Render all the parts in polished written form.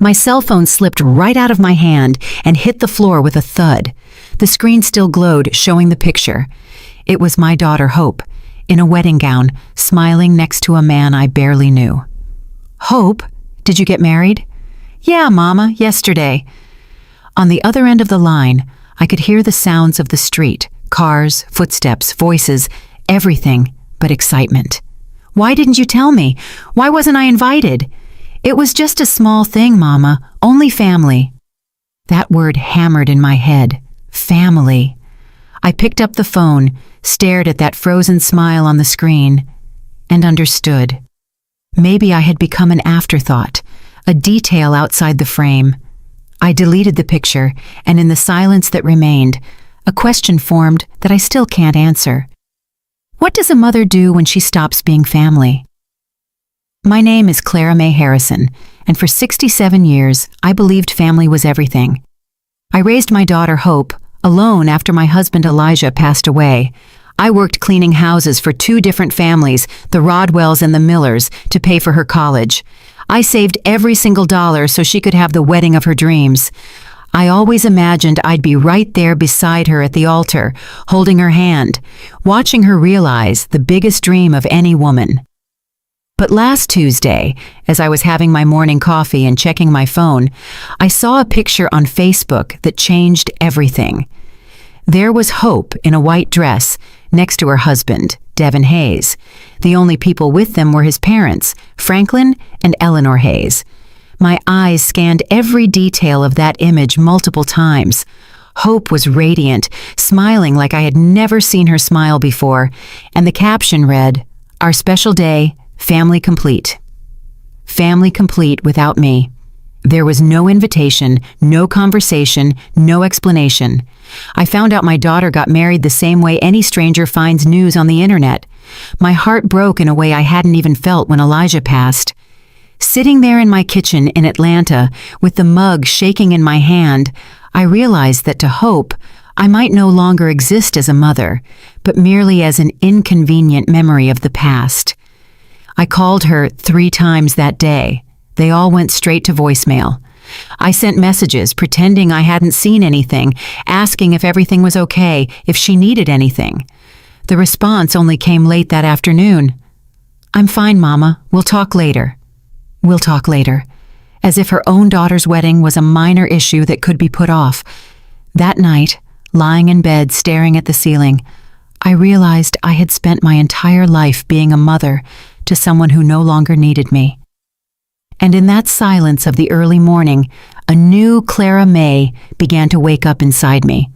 My cell phone slipped right out of my hand and hit the floor with a thud. The screen still glowed, showing the picture. It was my daughter Hope, in a wedding gown, smiling next to a man I barely knew. "Hope, did you get married?" "Yeah, Mama, yesterday." On the other end of the line, I could hear the sounds of the street, cars, footsteps, voices, everything but excitement. "Why didn't you tell me? Why wasn't I invited?" "It was just a small thing, Mama, only family." That word hammered in my head. Family. I picked up the phone, stared at that frozen smile on the screen, and understood. Maybe I had become an afterthought, a detail outside the frame. I deleted the picture, and in the silence that remained, a question formed that I still can't answer. What does a mother do when she stops being family? My name is Clara Mae Harrison, and for 67 years, I believed family was everything. I raised my daughter Hope, alone after my husband Elijah passed away. I worked cleaning houses for 2 different families, the Rodwells and the Millers, to pay for her college. I saved every single dollar so she could have the wedding of her dreams. I always imagined I'd be right there beside her at the altar, holding her hand, watching her realize the biggest dream of any woman. But last Tuesday, as I was having my morning coffee and checking my phone, I saw a picture on Facebook that changed everything. There was Hope in a white dress next to her husband, Devin Hayes. The only people with them were his parents, Franklin and Eleanor Hayes. My eyes scanned every detail of that image multiple times. Hope was radiant, smiling like I had never seen her smile before, and the caption read, "Our special day, family complete." Family complete without me. There was no invitation, no conversation, no explanation. I found out my daughter got married the same way any stranger finds news on the internet. My heart broke in a way I hadn't even felt when Elijah passed. Sitting there in my kitchen in Atlanta, with the mug shaking in my hand, I realized that to Hope, I might no longer exist as a mother, but merely as an inconvenient memory of the past. I called her 3 times that day. They all went straight to voicemail. I sent messages pretending I hadn't seen anything, asking if everything was okay, if she needed anything. The response only came late that afternoon. "I'm fine, Mama. We'll talk later." "We'll talk later." As if her own daughter's wedding was a minor issue that could be put off. That night, lying in bed staring at the ceiling, I realized I had spent my entire life being a mother to someone who no longer needed me. And in that silence of the early morning, a new Clara Mae began to wake up inside me.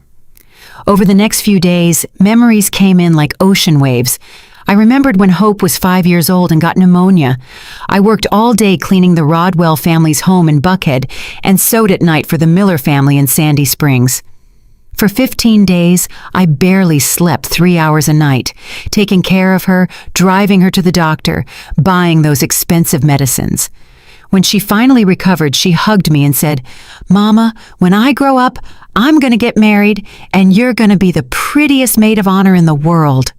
Over the next few days, memories came in like ocean waves. I remembered when Hope was 5 years old and got pneumonia. I worked all day cleaning the Rodwell family's home in Buckhead and sewed at night for the Miller family in Sandy Springs. For 15 days, I barely slept 3 hours a night, taking care of her, driving her to the doctor, buying those expensive medicines. When she finally recovered, she hugged me and said, "Mama, when I grow up, I'm going to get married, and you're going to be the prettiest maid of honor in the world."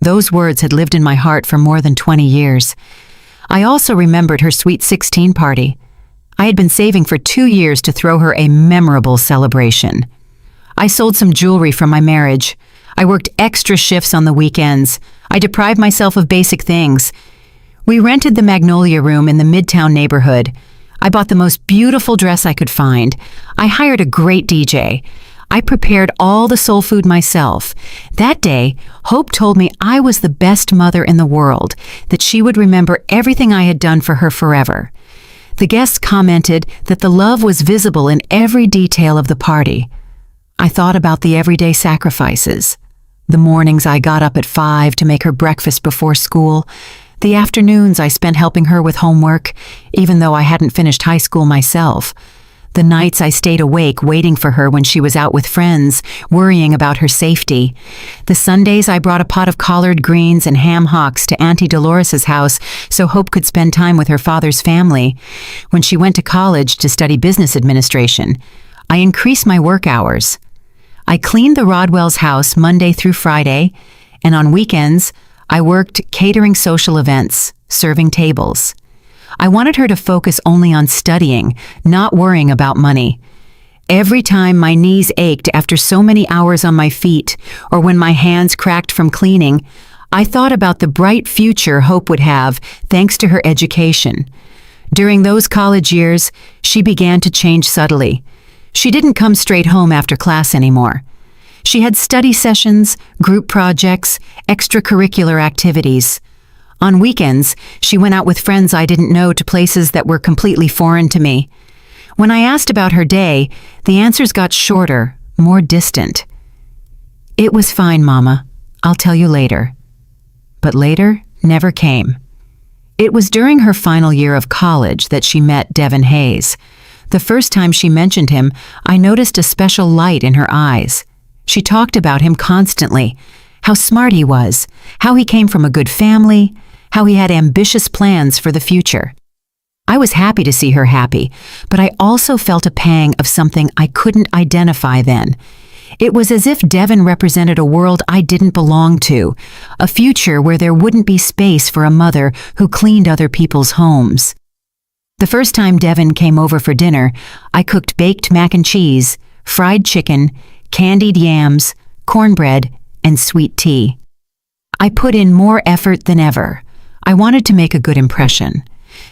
Those words had lived in my heart for more than 20 years. I also remembered her sweet 16 party. I had been saving for 2 years to throw her a memorable celebration. I sold some jewelry from my marriage. I worked extra shifts on the weekends. I deprived myself of basic things. We rented the Magnolia Room in the Midtown neighborhood. I bought the most beautiful dress I could find. I hired a great DJ. I prepared all the soul food myself. That day, Hope told me I was the best mother in the world, that she would remember everything I had done for her forever. The guests commented that the love was visible in every detail of the party. I thought about the everyday sacrifices. The mornings I got up at 5 to make her breakfast before school. The afternoons I spent helping her with homework, even though I hadn't finished high school myself. The nights I stayed awake waiting for her when she was out with friends, worrying about her safety. The Sundays I brought a pot of collard greens and ham hocks to Auntie Dolores's house so Hope could spend time with her father's family. When she went to college to study business administration, I increased my work hours. I cleaned the Rodwell's house Monday through Friday, and on weekends, I worked catering social events, serving tables. I wanted her to focus only on studying, not worrying about money. Every time my knees ached after so many hours on my feet, or when my hands cracked from cleaning, I thought about the bright future Hope would have thanks to her education. During those college years, she began to change subtly. She didn't come straight home after class anymore. She had study sessions, group projects, extracurricular activities. On weekends, she went out with friends I didn't know to places that were completely foreign to me. When I asked about her day, the answers got shorter, more distant. "It was fine, Mama. I'll tell you later." But later never came. It was during her final year of college that she met Devin Hayes. The first time she mentioned him, I noticed a special light in her eyes. She talked about him constantly, how smart he was, how he came from a good family, how he had ambitious plans for the future. I was happy to see her happy, but I also felt a pang of something I couldn't identify then. It was as if Devin represented a world I didn't belong to, a future where there wouldn't be space for a mother who cleaned other people's homes. The first time Devin came over for dinner, I cooked baked mac and cheese, fried chicken, candied yams, cornbread, and sweet tea. I put in more effort than ever. I wanted to make a good impression.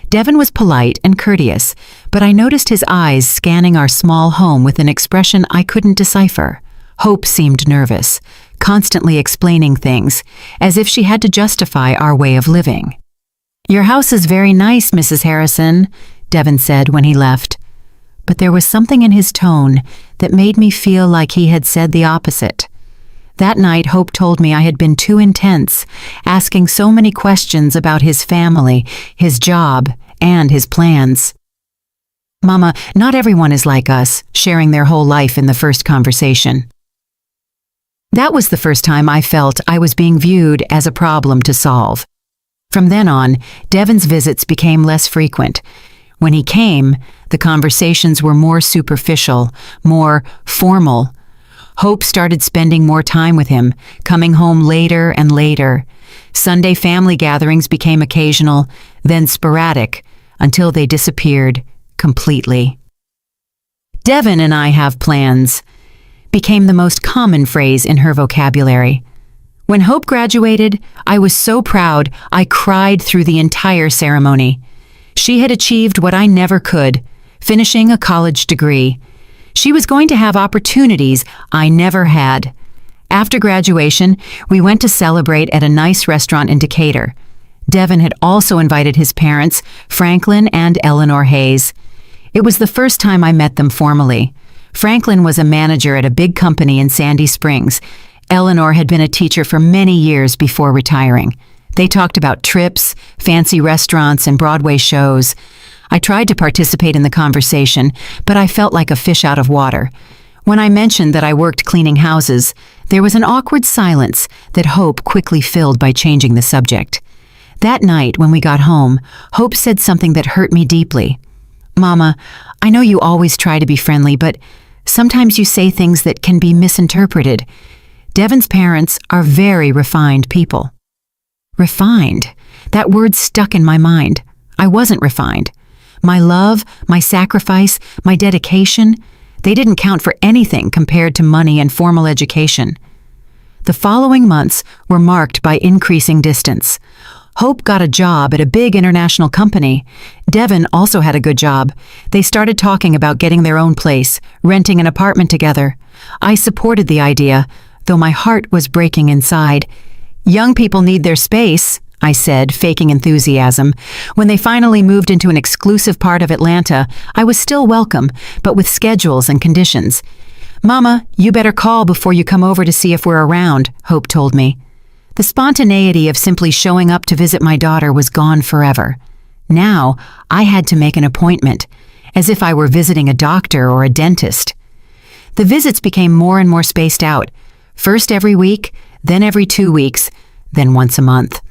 Devin was polite and courteous, but I noticed his eyes scanning our small home with an expression I couldn't decipher. Hope seemed nervous, constantly explaining things, as if she had to justify our way of living. "Your house is very nice, Mrs. Harrison," Devin said when he left. But there was something in his tone that made me feel like he had said the opposite. That night, Hope told me I had been too intense, asking so many questions about his family, his job, and his plans. "Mama, not everyone is like us," sharing their whole life in the first conversation. That was the first time I felt I was being viewed as a problem to solve. From then on, Devin's visits became less frequent. When he came, the conversations were more superficial, more formal. Hope started spending more time with him, coming home later and later. Sunday family gatherings became occasional, then sporadic, until they disappeared completely. "Devin and I have plans," became the most common phrase in her vocabulary. When Hope graduated, I was so proud I cried through the entire ceremony. She had achieved what I never could, finishing a college degree. She was going to have opportunities I never had. After graduation, we went to celebrate at a nice restaurant in Decatur. Devin had also invited his parents, Franklin and Eleanor Hayes. It was the first time I met them formally. Franklin was a manager at a big company in Sandy Springs. Eleanor had been a teacher for many years before retiring. They talked about trips, fancy restaurants, and Broadway shows. I tried to participate in the conversation, but I felt like a fish out of water. When I mentioned that I worked cleaning houses, there was an awkward silence that Hope quickly filled by changing the subject. That night, when we got home, Hope said something that hurt me deeply. "Mama, I know you always try to be friendly, but sometimes you say things that can be misinterpreted. Devin's parents are very refined people." Refined. That word stuck in my mind. I wasn't refined. My love, my sacrifice, my dedication, they didn't count for anything compared to money and formal education. The following months were marked by increasing distance. Hope got a job at a big international company. Devin also had a good job. They started talking about getting their own place, renting an apartment together. I supported the idea, though my heart was breaking inside. "Young people need their space," I said, faking enthusiasm. When they finally moved into an exclusive part of Atlanta, I was still welcome, but with schedules and conditions. "Mama, you better call before you come over to see if we're around," Hope told me. The spontaneity of simply showing up to visit my daughter was gone forever. Now, I had to make an appointment, as if I were visiting a doctor or a dentist. The visits became more and more spaced out, first every week, then every 2 weeks, then once a month.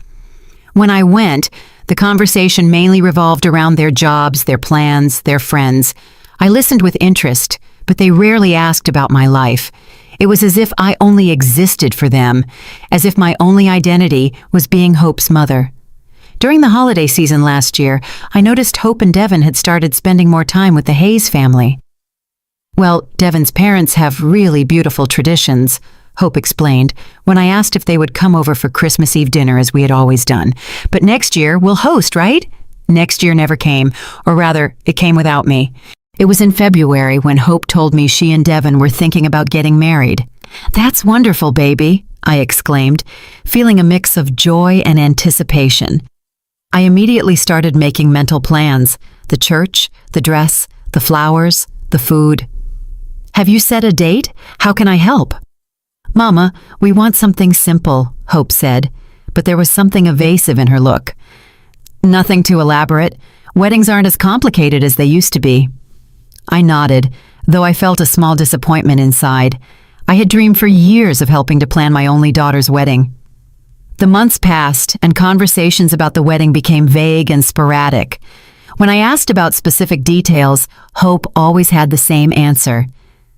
When I went, the conversation mainly revolved around their jobs, their plans, their friends. I listened with interest, but they rarely asked about my life. It was as if I only existed for them, as if my only identity was being Hope's mother. During the holiday season last year, I noticed Hope and Devin had started spending more time with the Hayes family. Well, Devin's parents have really beautiful traditions, Hope explained, when I asked if they would come over for Christmas Eve dinner as we had always done. But next year, we'll host, right? Next year never came, or rather, it came without me. It was in February when Hope told me she and Devin were thinking about getting married. "That's wonderful, baby," I exclaimed, feeling a mix of joy and anticipation. I immediately started making mental plans: the church, the dress, the flowers, the food. "Have you set a date? How can I help?" "Mama, we want something simple," Hope said, but there was something evasive in her look. "Nothing too elaborate. Weddings aren't as complicated as they used to be." I nodded, though I felt a small disappointment inside. I had dreamed for years of helping to plan my only daughter's wedding. The months passed, and conversations about the wedding became vague and sporadic. When I asked about specific details, Hope always had the same answer.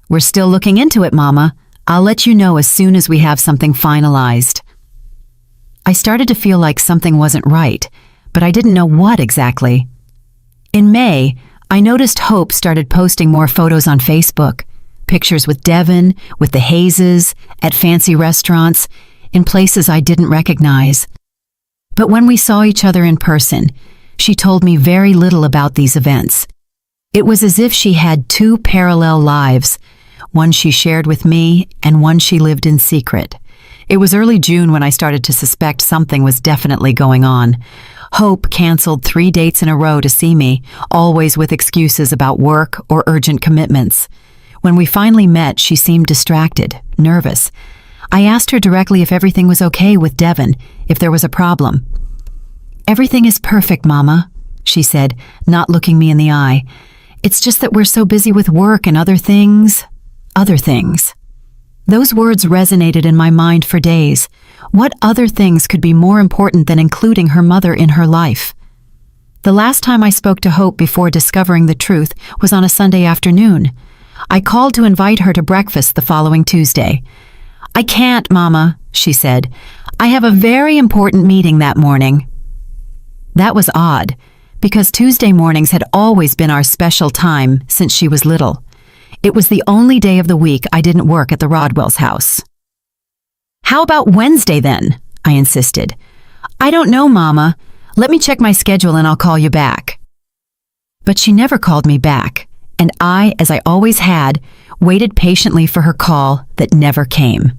"We're still looking into it, Mama. I'll let you know as soon as we have something finalized." I started to feel like something wasn't right, but I didn't know what exactly. In May, I noticed Hope started posting more photos on Facebook. Pictures with Devin, with the Hayeses, at fancy restaurants, in places I didn't recognize. But when we saw each other in person, she told me very little about these events. It was as if she had two parallel lives, one she shared with me and one she lived in secret. It was early June when I started to suspect something was definitely going on. Hope canceled 3 dates in a row to see me, always with excuses about work or urgent commitments. When we finally met, she seemed distracted, nervous. I asked her directly if everything was okay with Devin, if there was a problem. "Everything is perfect, Mama," she said, not looking me in the eye. "It's just that we're so busy with work and other things. Those words resonated in my mind for days. What other things could be more important than including her mother in her life? The last time I spoke to Hope before discovering the truth was on a Sunday afternoon. I called to invite her to breakfast the following Tuesday. "I can't, Mama," she said. "I have a very important meeting that morning." That was odd, because Tuesday mornings had always been our special time since she was little. It was the only day of the week I didn't work at the Rodwell's house. "How about Wednesday then?" I insisted. "I don't know, Mama. Let me check my schedule and I'll call you back." But she never called me back, and I, as I always had, waited patiently for her call that never came.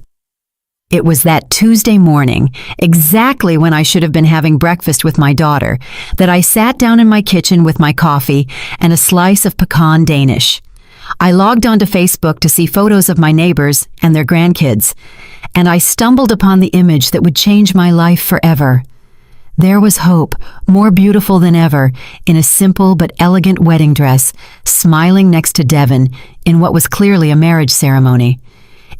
It was that Tuesday morning, exactly when I should have been having breakfast with my daughter, that I sat down in my kitchen with my coffee and a slice of pecan Danish. I logged onto Facebook to see photos of my neighbors and their grandkids, and I stumbled upon the image that would change my life forever. There was Hope, more beautiful than ever, in a simple but elegant wedding dress, smiling next to Devin in what was clearly a marriage ceremony.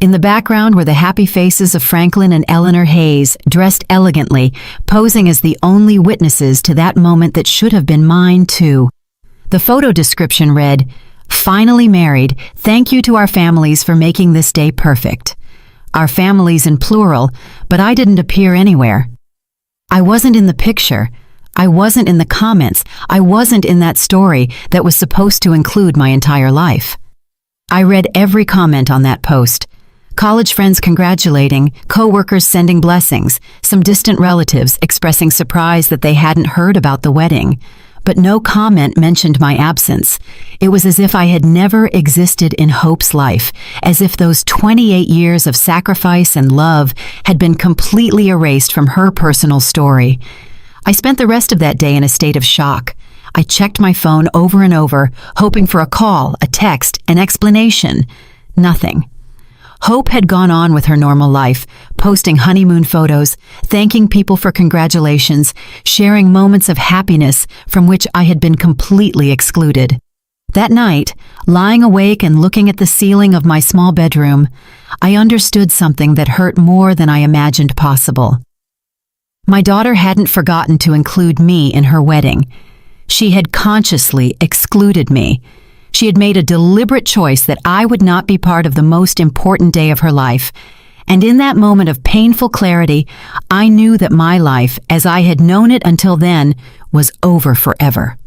In the background were the happy faces of Franklin and Eleanor Hayes, dressed elegantly, posing as the only witnesses to that moment that should have been mine too. The photo description read, "Finally married, thank you to our families for making this day perfect." Our families in plural, but I didn't appear anywhere. I wasn't in the picture. I wasn't in the comments. I wasn't in that story that was supposed to include my entire life. I read every comment on that post. College friends congratulating, co-workers sending blessings, some distant relatives expressing surprise that they hadn't heard about the wedding. But no comment mentioned my absence. It was as if I had never existed in Hope's life, as if those 28 years of sacrifice and love had been completely erased from her personal story. I spent the rest of that day in a state of shock. I checked my phone over and over, hoping for a call, a text, an explanation. Nothing. Hope had gone on with her normal life, posting honeymoon photos, thanking people for congratulations, sharing moments of happiness from which I had been completely excluded. That night, lying awake and looking at the ceiling of my small bedroom, I understood something that hurt more than I imagined possible. My daughter hadn't forgotten to include me in her wedding. She had consciously excluded me. She had made a deliberate choice that I would not be part of the most important day of her life, And in that moment of painful clarity, I knew that my life, as I had known it until then, was over forever.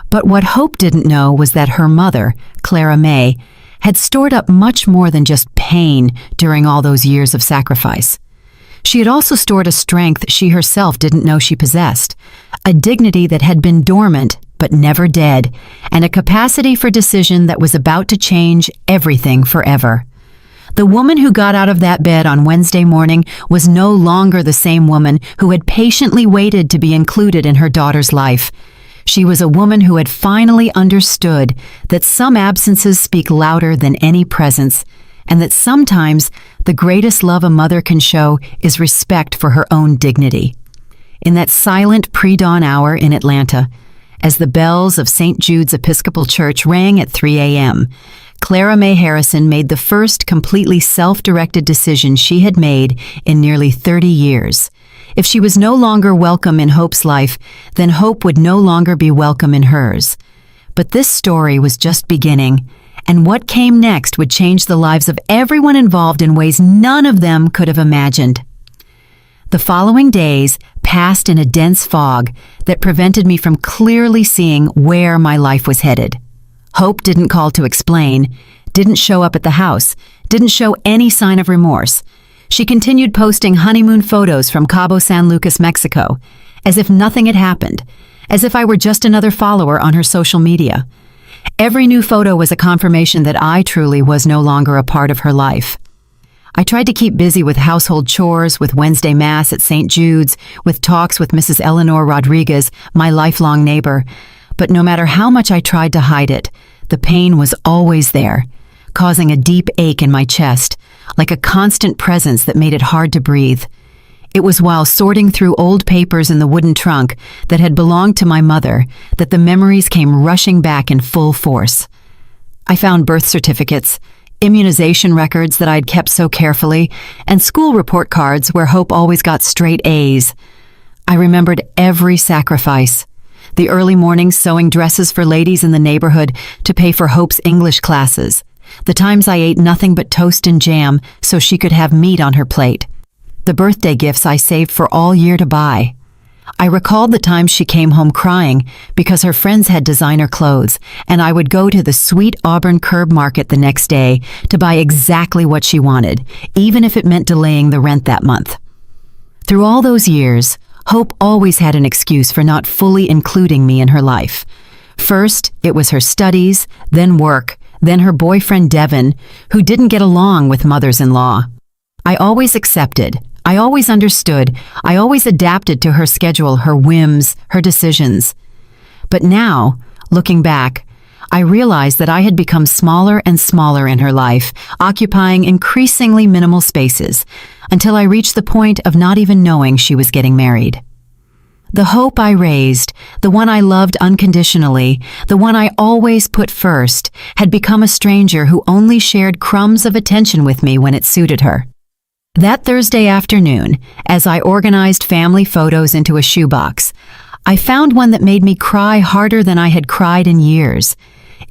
But what Hope didn't know was that her mother, Clara May, had stored up much more than just pain during all those years of sacrifice. She had also stored a strength she herself didn't know she possessed, a dignity that had been dormant but never dead, and a capacity for decision that was about to change everything forever. The woman who got out of that bed on Wednesday morning was no longer the same woman who had patiently waited to be included in her daughter's life. She was a woman who had finally understood that some absences speak louder than any presence, and that sometimes the greatest love a mother can show is respect for her own dignity. In that silent pre-dawn hour in Atlanta, as the bells of St. Jude's Episcopal Church rang at 3 a.m., Clara May Harrison made the first completely self-directed decision she had made in nearly 30 years. If she was no longer welcome in Hope's life, then Hope would no longer be welcome in hers. But this story was just beginning, and what came next would change the lives of everyone involved in ways none of them could have imagined. The following days passed in a dense fog that prevented me from clearly seeing where my life was headed. Hope didn't call to explain, didn't show up at the house, didn't show any sign of remorse. She continued posting honeymoon photos from Cabo San Lucas, Mexico, as if nothing had happened, as if I were just another follower on her social media. Every new photo was a confirmation that I truly was no longer a part of her life. I tried to keep busy with household chores, with Wednesday Mass at St. Jude's, with talks with Mrs. Eleanor Rodriguez, my lifelong neighbor. But no matter how much I tried to hide it, the pain was always there, causing a deep ache in my chest, like a constant presence that made it hard to breathe. It was while sorting through old papers in the wooden trunk that had belonged to my mother that the memories came rushing back in full force. I found birth certificates, immunization records that I'd kept so carefully, and school report cards where Hope always got straight A's. I remembered every sacrifice. The early mornings sewing dresses for ladies in the neighborhood to pay for Hope's English classes. The times I ate nothing but toast and jam so she could have meat on her plate. The birthday gifts I saved for all year to buy. I recalled the times she came home crying because her friends had designer clothes, and I would go to the sweet Auburn Curb Market the next day to buy exactly what she wanted, even if it meant delaying the rent that month. Through all those years, Hope always had an excuse for not fully including me in her life. First, it was her studies, then work, then her boyfriend Devin, who didn't get along with mothers-in-law. I always accepted, I always understood, I always adapted to her schedule, her whims, her decisions. But now, looking back, I realized that I had become smaller and smaller in her life, occupying increasingly minimal spaces, until I reached the point of not even knowing she was getting married. The Hope I raised, the one I loved unconditionally, the one I always put first, had become a stranger who only shared crumbs of attention with me when it suited her. That Thursday afternoon, as I organized family photos into a shoebox, I found one that made me cry harder than I had cried in years.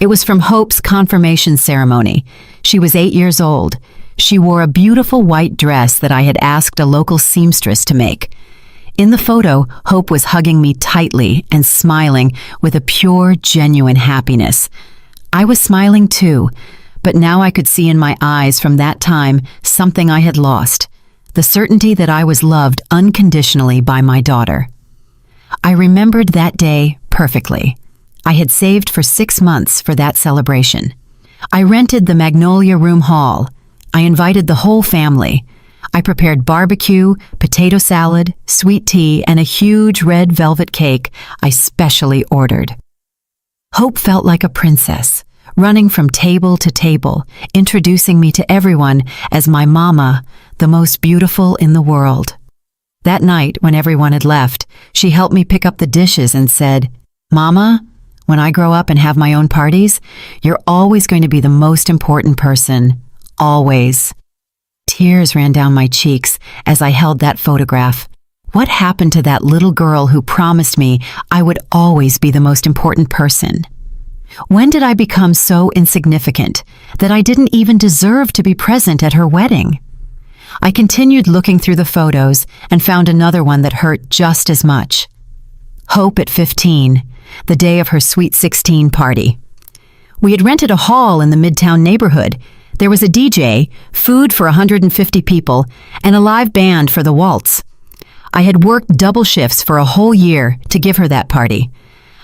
It was from Hope's confirmation ceremony. She was 8 years old. She wore a beautiful white dress that I had asked a local seamstress to make. In the photo, Hope was hugging me tightly and smiling with a pure, genuine happiness. I was smiling too, but now I could see in my eyes from that time something I had lost, the certainty that I was loved unconditionally by my daughter. I remembered that day perfectly. I had saved for 6 months for that celebration. I rented the Magnolia Room Hall. I invited the whole family. I prepared barbecue, potato salad, sweet tea, and a huge red velvet cake I specially ordered. Hope felt like a princess, running from table to table, introducing me to everyone as my mama, the most beautiful in the world. That night, when everyone had left, she helped me pick up the dishes and said, "Mama, when I grow up and have my own parties, you're always going to be the most important person. Always." Tears ran down my cheeks as I held that photograph. What happened to that little girl who promised me I would always be the most important person? When did I become so insignificant that I didn't even deserve to be present at her wedding? I continued looking through the photos and found another one that hurt just as much. Hope at 15, the day of her Sweet 16 party. We had rented a hall in the Midtown neighborhood. There was a DJ, food for 150 people, and a live band for the waltz. I had worked double shifts for a whole year to give her that party.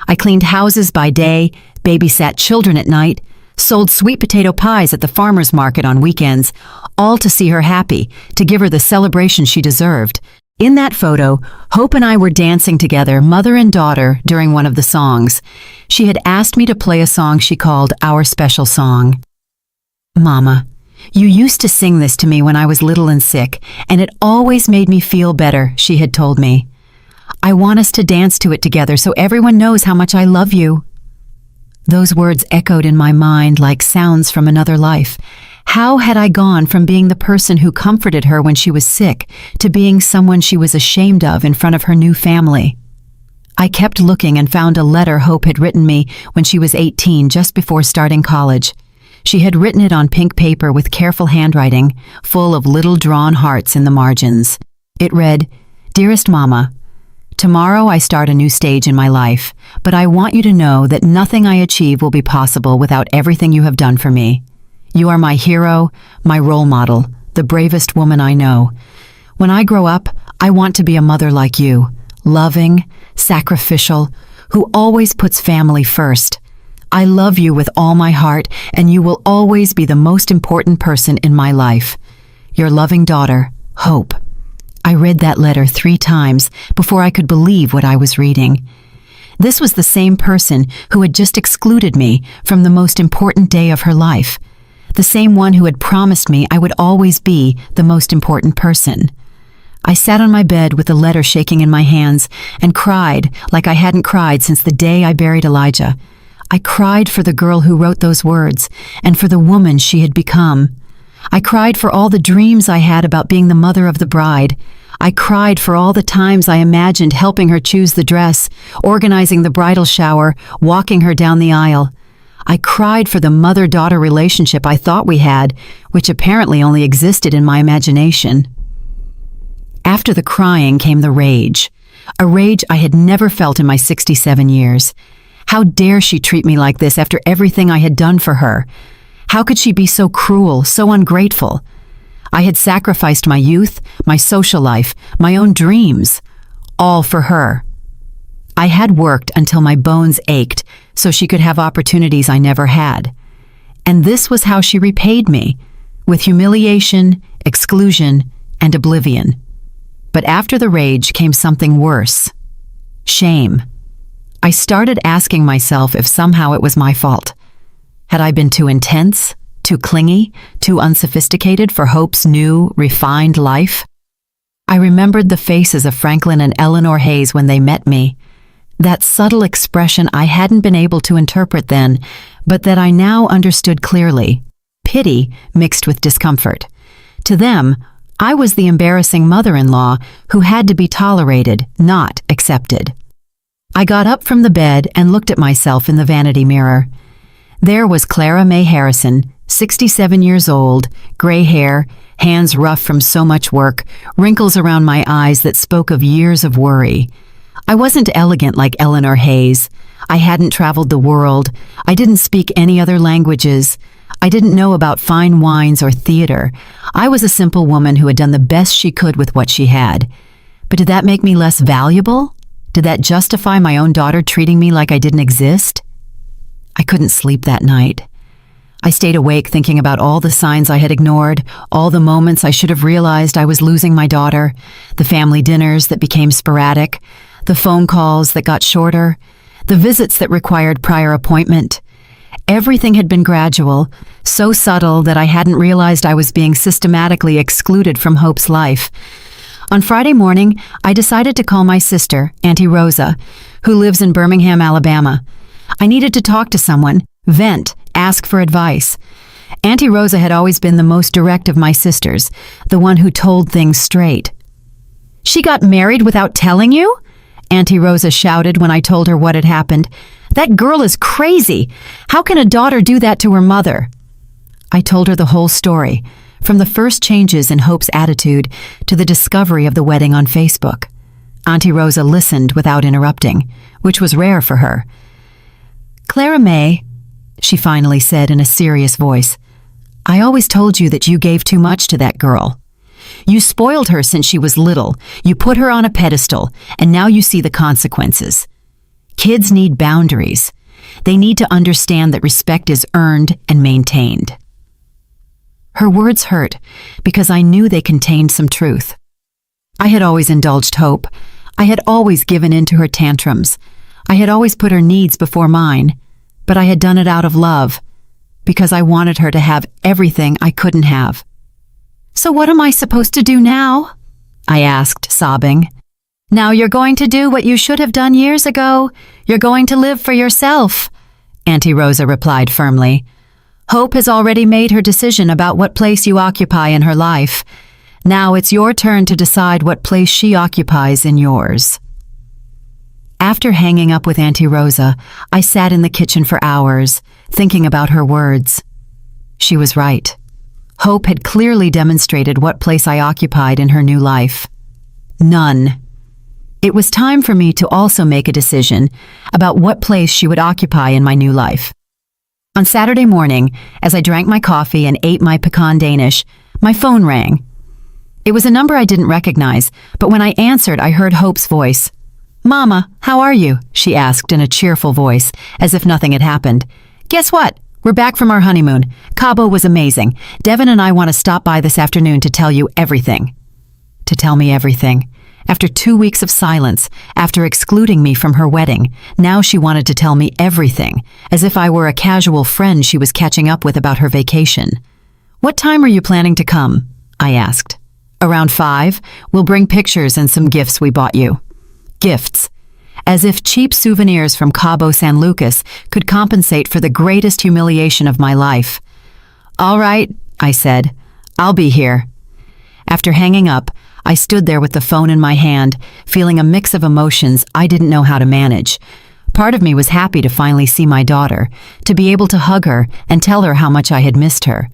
I cleaned houses by day, babysat children at night, sold sweet potato pies at the farmer's market on weekends, all to see her happy, to give her the celebration she deserved. In that photo, Hope and I were dancing together, mother and daughter, during one of the songs. She had asked me to play a song she called Our Special Song. "Mama, you used to sing this to me when I was little and sick, and it always made me feel better," she had told me. "I want us to dance to it together so everyone knows how much I love you." Those words echoed in my mind like sounds from another life. How had I gone from being the person who comforted her when she was sick to being someone she was ashamed of in front of her new family? I kept looking and found a letter Hope had written me when she was 18, just before starting college. She had written it on pink paper with careful handwriting, full of little drawn hearts in the margins. It read, "Dearest Mama, tomorrow I start a new stage in my life, but I want you to know that nothing I achieve will be possible without everything you have done for me. You are my hero, my role model, the bravest woman I know. When I grow up, I want to be a mother like you, loving, sacrificial, who always puts family first. I love you with all my heart, and you will always be the most important person in my life. Your loving daughter, Hope." I read that letter 3 times before I could believe what I was reading. This was the same person who had just excluded me from the most important day of her life. The same one who had promised me I would always be the most important person. I sat on my bed with the letter shaking in my hands and cried like I hadn't cried since the day I buried Elijah. I cried for the girl who wrote those words and for the woman she had become. I cried for all the dreams I had about being the mother of the bride. I cried for all the times I imagined helping her choose the dress, organizing the bridal shower, walking her down the aisle. I cried for the mother-daughter relationship I thought we had, which apparently only existed in my imagination. After the crying came the rage, a rage I had never felt in my 67 years. How dare she treat me like this after everything I had done for her? How could she be so cruel, so ungrateful? I had sacrificed my youth, my social life, my own dreams, all for her. I had worked until my bones ached so she could have opportunities I never had. And this was how she repaid me, with humiliation, exclusion, and oblivion. But after the rage came something worse. Shame. I started asking myself if somehow it was my fault. Had I been too intense, too clingy, too unsophisticated for Hope's new, refined life? I remembered the faces of Franklin and Eleanor Hayes when they met me. That subtle expression I hadn't been able to interpret then, but that I now understood clearly. Pity mixed with discomfort. To them, I was the embarrassing mother-in-law who had to be tolerated, not accepted. I got up from the bed and looked at myself in the vanity mirror. There was Clara May Harrison, 67 years old, gray hair, hands rough from so much work, wrinkles around my eyes that spoke of years of worry. I wasn't elegant like Eleanor Hayes. I hadn't traveled the world. I didn't speak any other languages. I didn't know about fine wines or theater. I was a simple woman who had done the best she could with what she had. But did that make me less valuable? Did that justify my own daughter treating me like I didn't exist? I couldn't sleep that night. I stayed awake thinking about all the signs I had ignored, all the moments I should have realized I was losing my daughter, the family dinners that became sporadic, the phone calls that got shorter, the visits that required prior appointment. Everything had been gradual, so subtle that I hadn't realized I was being systematically excluded from Hope's life. On Friday morning, I decided to call my sister, Auntie Rosa, who lives in Birmingham, Alabama. I needed to talk to someone, vent, ask for advice. Auntie Rosa had always been the most direct of my sisters, the one who told things straight. "She got married without telling you?" Auntie Rosa shouted when I told her what had happened. "That girl is crazy. How can a daughter do that to her mother?" I told her the whole story, from the first changes in Hope's attitude to the discovery of the wedding on Facebook. Auntie Rosa listened without interrupting, which was rare for her. "Clara May," she finally said in a serious voice, "I always told you that you gave too much to that girl. You spoiled her since she was little, you put her on a pedestal, and now you see the consequences. Kids need boundaries. They need to understand that respect is earned and maintained." Her words hurt because I knew they contained some truth. I had always indulged Hope. I had always given in to her tantrums. I had always put her needs before mine, but I had done it out of love, because I wanted her to have everything I couldn't have. "So what am I supposed to do now?" I asked, sobbing. "Now you're going to do what you should have done years ago. You're going to live for yourself," Auntie Rosa replied firmly. "Hope has already made her decision about what place you occupy in her life. Now it's your turn to decide what place she occupies in yours." After hanging up with Auntie Rosa, I sat in the kitchen for hours, thinking about her words. She was right. Hope had clearly demonstrated what place I occupied in her new life. None. It was time for me to also make a decision about what place she would occupy in my new life. On Saturday morning, as I drank my coffee and ate my pecan Danish, my phone rang. It was a number I didn't recognize, but when I answered, I heard Hope's voice. "Mama, how are you?" she asked in a cheerful voice, as if nothing had happened. "Guess what? We're back from our honeymoon. Cabo was amazing. Devin and I want to stop by this afternoon to tell you everything." To tell me everything. After 2 weeks of silence, after excluding me from her wedding, now she wanted to tell me everything, as if I were a casual friend she was catching up with about her vacation. "What time are you planning to come?" I asked. "Around 5. We'll bring pictures and some gifts we bought you." Gifts. As if cheap souvenirs from Cabo San Lucas could compensate for the greatest humiliation of my life. "All right," I said. "I'll be here." After hanging up, I stood there with the phone in my hand, feeling a mix of emotions I didn't know how to manage. Part of me was happy to finally see my daughter, to be able to hug her and tell her how much I had missed her.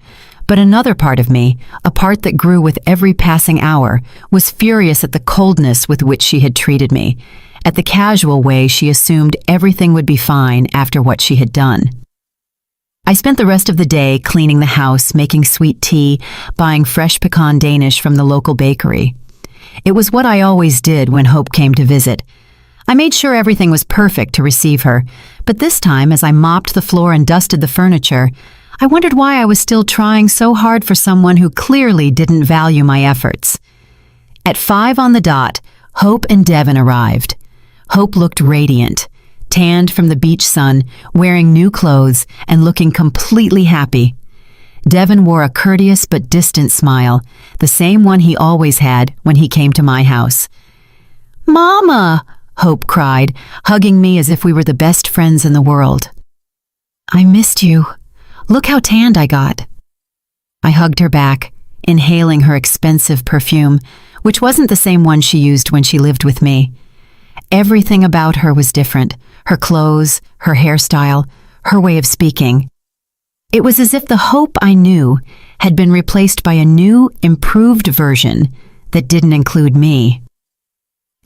But another part of me, a part that grew with every passing hour, was furious at the coldness with which she had treated me, at the casual way she assumed everything would be fine after what she had done. I spent the rest of the day cleaning the house, making sweet tea, buying fresh pecan Danish from the local bakery. It was what I always did when Hope came to visit. I made sure everything was perfect to receive her, but this time, as I mopped the floor and dusted the furniture, I wondered why I was still trying so hard for someone who clearly didn't value my efforts. At 5 on the dot, Hope and Devin arrived. Hope looked radiant, tanned from the beach sun, wearing new clothes and looking completely happy. Devin wore a courteous but distant smile, the same one he always had when he came to my house. "Mama!" Hope cried, hugging me as if we were the best friends in the world. "I missed you. Look how tanned I got." I hugged her back, inhaling her expensive perfume, which wasn't the same one she used when she lived with me. Everything about her was different, her clothes, her hairstyle, her way of speaking. It was as if the Hope I knew had been replaced by a new, improved version that didn't include me.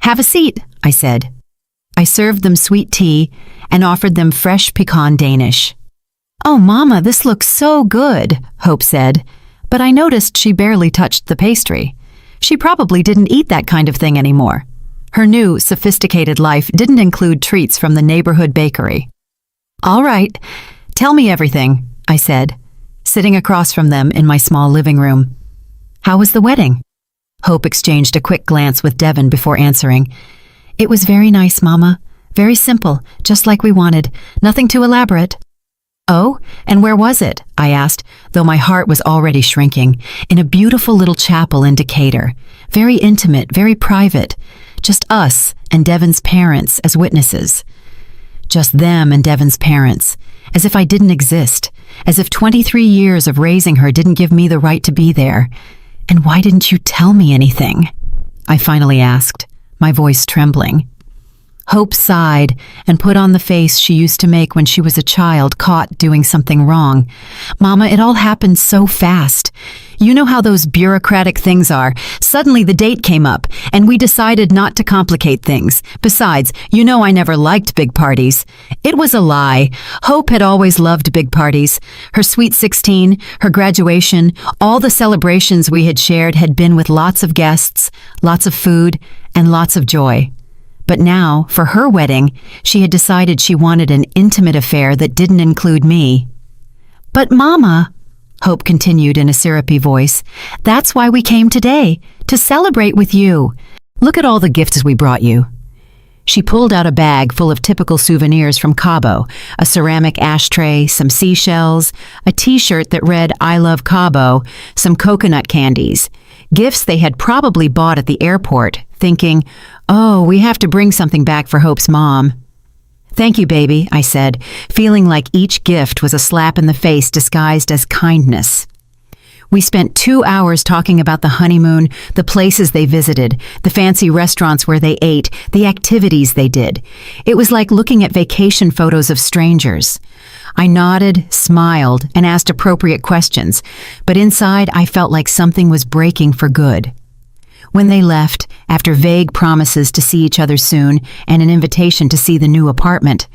"Have a seat," I said. I served them sweet tea and offered them fresh pecan Danish. "Oh, Mama, this looks so good," Hope said, but I noticed she barely touched the pastry. She probably didn't eat that kind of thing anymore. Her new, sophisticated life didn't include treats from the neighborhood bakery. "All right, tell me everything," I said, sitting across from them in my small living room. "How was the wedding?" Hope exchanged a quick glance with Devin before answering. "It was very nice, Mama. Very simple, just like we wanted. Nothing too elaborate." "Oh, and where was it?" I asked, though my heart was already shrinking. "In a beautiful little chapel in Decatur. Very intimate, very private. Just us and Devin's parents as witnesses. Just them and Devin's parents, as if I didn't exist, as if 23 years of raising her didn't give me the right to be there. And why didn't you tell me anything?" I finally asked, my voice trembling. Hope sighed and put on the face she used to make when she was a child caught doing something wrong. Mama, it all happened so fast. You know how those bureaucratic things are. Suddenly the date came up, and we decided not to complicate things. Besides, you know I never liked big parties. It was a lie. Hope had always loved big parties. Her sweet 16, her graduation, all the celebrations we had shared had been with lots of guests, lots of food, and lots of joy. But now, for her wedding, she had decided she wanted an intimate affair that didn't include me. "But Mama," Hope continued in a syrupy voice, "that's why we came today, to celebrate with you. Look at all the gifts we brought you." She pulled out a bag full of typical souvenirs from Cabo, a ceramic ashtray, some seashells, a t-shirt that read "I love Cabo," some coconut candies, gifts they had probably bought at the airport, thinking, "Oh, we have to bring something back for Hope's mom." "Thank you, baby," I said, feeling like each gift was a slap in the face disguised as kindness. We spent 2 hours talking about the honeymoon, the places they visited, the fancy restaurants where they ate, the activities they did. It was like looking at vacation photos of strangers. I nodded, smiled, and asked appropriate questions, but inside I felt like something was breaking for good. When they left, after vague promises to see each other soon and an invitation to see the new apartment,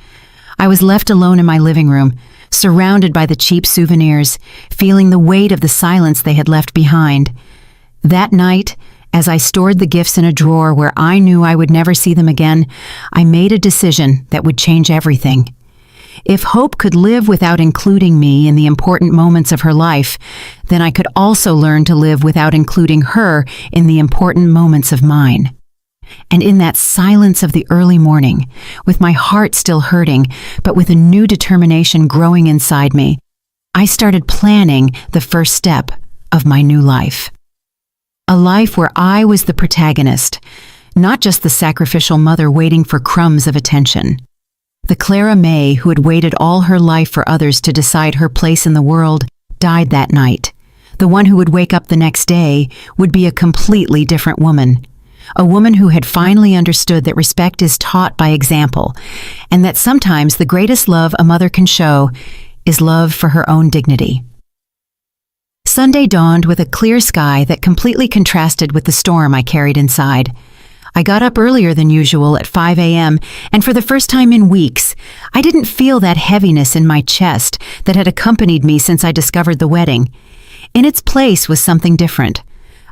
I was left alone in my living room, surrounded by the cheap souvenirs, feeling the weight of the silence they had left behind. That night, as I stored the gifts in a drawer where I knew I would never see them again, I made a decision that would change everything. If Hope could live without including me in the important moments of her life, then I could also learn to live without including her in the important moments of mine. And in that silence of the early morning, with my heart still hurting, but with a new determination growing inside me, I started planning the first step of my new life. A life where I was the protagonist, not just the sacrificial mother waiting for crumbs of attention. The Clara May who had waited all her life for others to decide her place in the world died that night. The one who would wake up the next day would be a completely different woman. A woman who had finally understood that respect is taught by example, and that sometimes the greatest love a mother can show is love for her own dignity. Sunday dawned with a clear sky that completely contrasted with the storm I carried inside. I got up earlier than usual at 5 a.m., and for the first time in weeks, I didn't feel that heaviness in my chest that had accompanied me since I discovered the wedding. In its place was something different.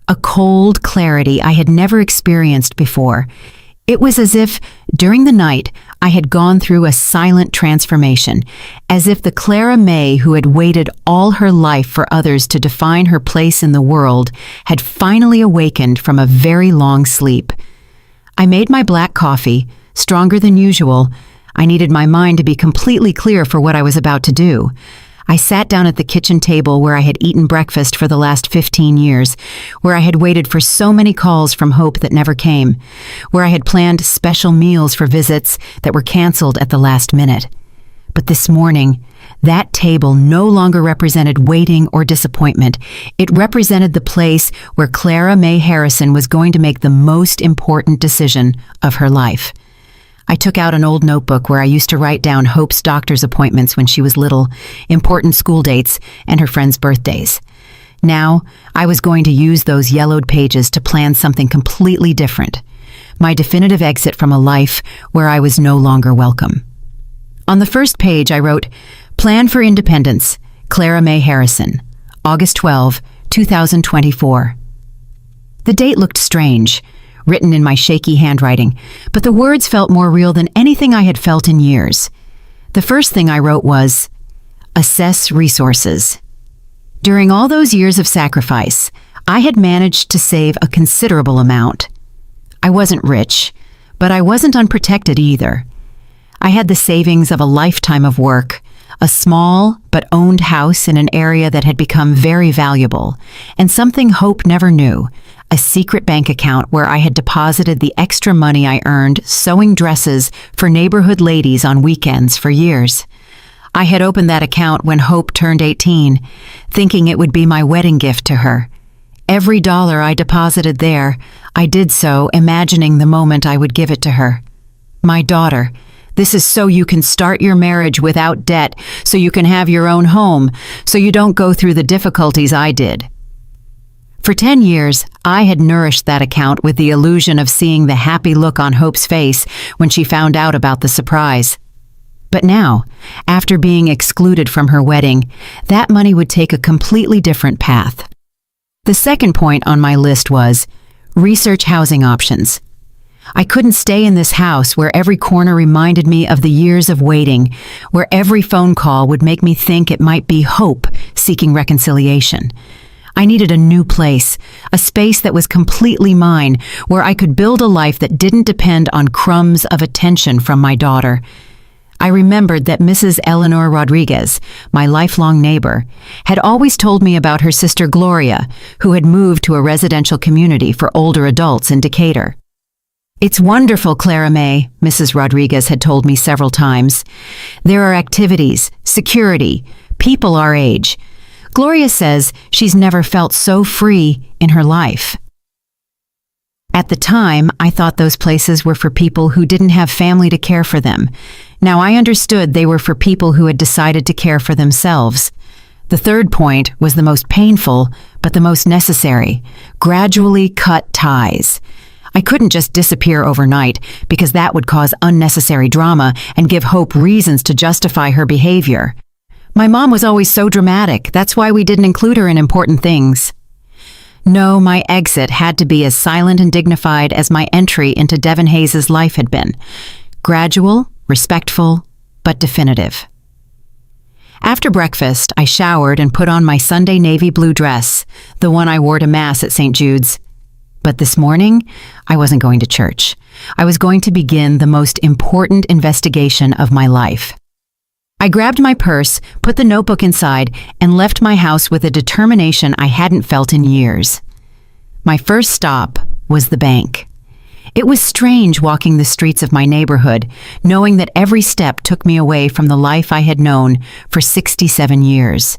A cold clarity I had never experienced before. It was as if, during the night, I had gone through a silent transformation, as if the Clara May who had waited all her life for others to define her place in the world had finally awakened from a very long sleep. I made my black coffee, stronger than usual. I needed my mind to be completely clear for what I was about to do. I sat down at the kitchen table where I had eaten breakfast for the last 15 years, where I had waited for so many calls from Hope that never came, where I had planned special meals for visits that were canceled at the last minute. But this morning, that table no longer represented waiting or disappointment. It represented the place where Clara May Harrison was going to make the most important decision of her life. I took out an old notebook where I used to write down Hope's doctor's appointments when she was little, important school dates, and her friends' birthdays. Now, I was going to use those yellowed pages to plan something completely different. My definitive exit from a life where I was no longer welcome. On the first page, I wrote, "Plan for Independence, Clara May Harrison, August 12, 2024. The date looked strange, written in my shaky handwriting, but the words felt more real than anything I had felt in years. The first thing I wrote was, "Assess resources." During all those years of sacrifice, I had managed to save a considerable amount. I wasn't rich, but I wasn't unprotected either. I had the savings of a lifetime of work, a small but owned house in an area that had become very valuable, and something Hope never knew, a secret bank account where I had deposited the extra money I earned sewing dresses for neighborhood ladies on weekends for years. I had opened that account when Hope turned 18, thinking it would be my wedding gift to her. Every dollar I deposited there, I did so imagining the moment I would give it to her. My daughter, this is so you can start your marriage without debt, so you can have your own home, so you don't go through the difficulties I did. For 10 years, I had nourished that account with the illusion of seeing the happy look on Hope's face when she found out about the surprise. But now, after being excluded from her wedding, that money would take a completely different path. The second point on my list was research housing options. I couldn't stay in this house where every corner reminded me of the years of waiting, where every phone call would make me think it might be Hope seeking reconciliation. I needed a new place, a space that was completely mine, where I could build a life that didn't depend on crumbs of attention from my daughter. I remembered that Mrs. Eleanor Rodriguez, my lifelong neighbor, had always told me about her sister Gloria, who had moved to a residential community for older adults in Decatur. "It's wonderful, Clara May," Mrs. Rodriguez had told me several times. "There are activities, security, people our age. Gloria says she's never felt so free in her life." At the time, I thought those places were for people who didn't have family to care for them. Now I understood they were for people who had decided to care for themselves. The third point was the most painful, but the most necessary: gradually cut ties. I couldn't just disappear overnight, because that would cause unnecessary drama and give Hope reasons to justify her behavior. My mom was always so dramatic, that's why we didn't include her in important things. No, my exit had to be as silent and dignified as my entry into Devin Hayes' life had been. Gradual, respectful, but definitive. After breakfast, I showered and put on my Sunday navy blue dress, the one I wore to Mass at St. Jude's. But this morning, I wasn't going to church. I was going to begin the most important investigation of my life. I grabbed my purse, put the notebook inside, and left my house with a determination I hadn't felt in years. My first stop was the bank. It was strange walking the streets of my neighborhood, knowing that every step took me away from the life I had known for 67 years.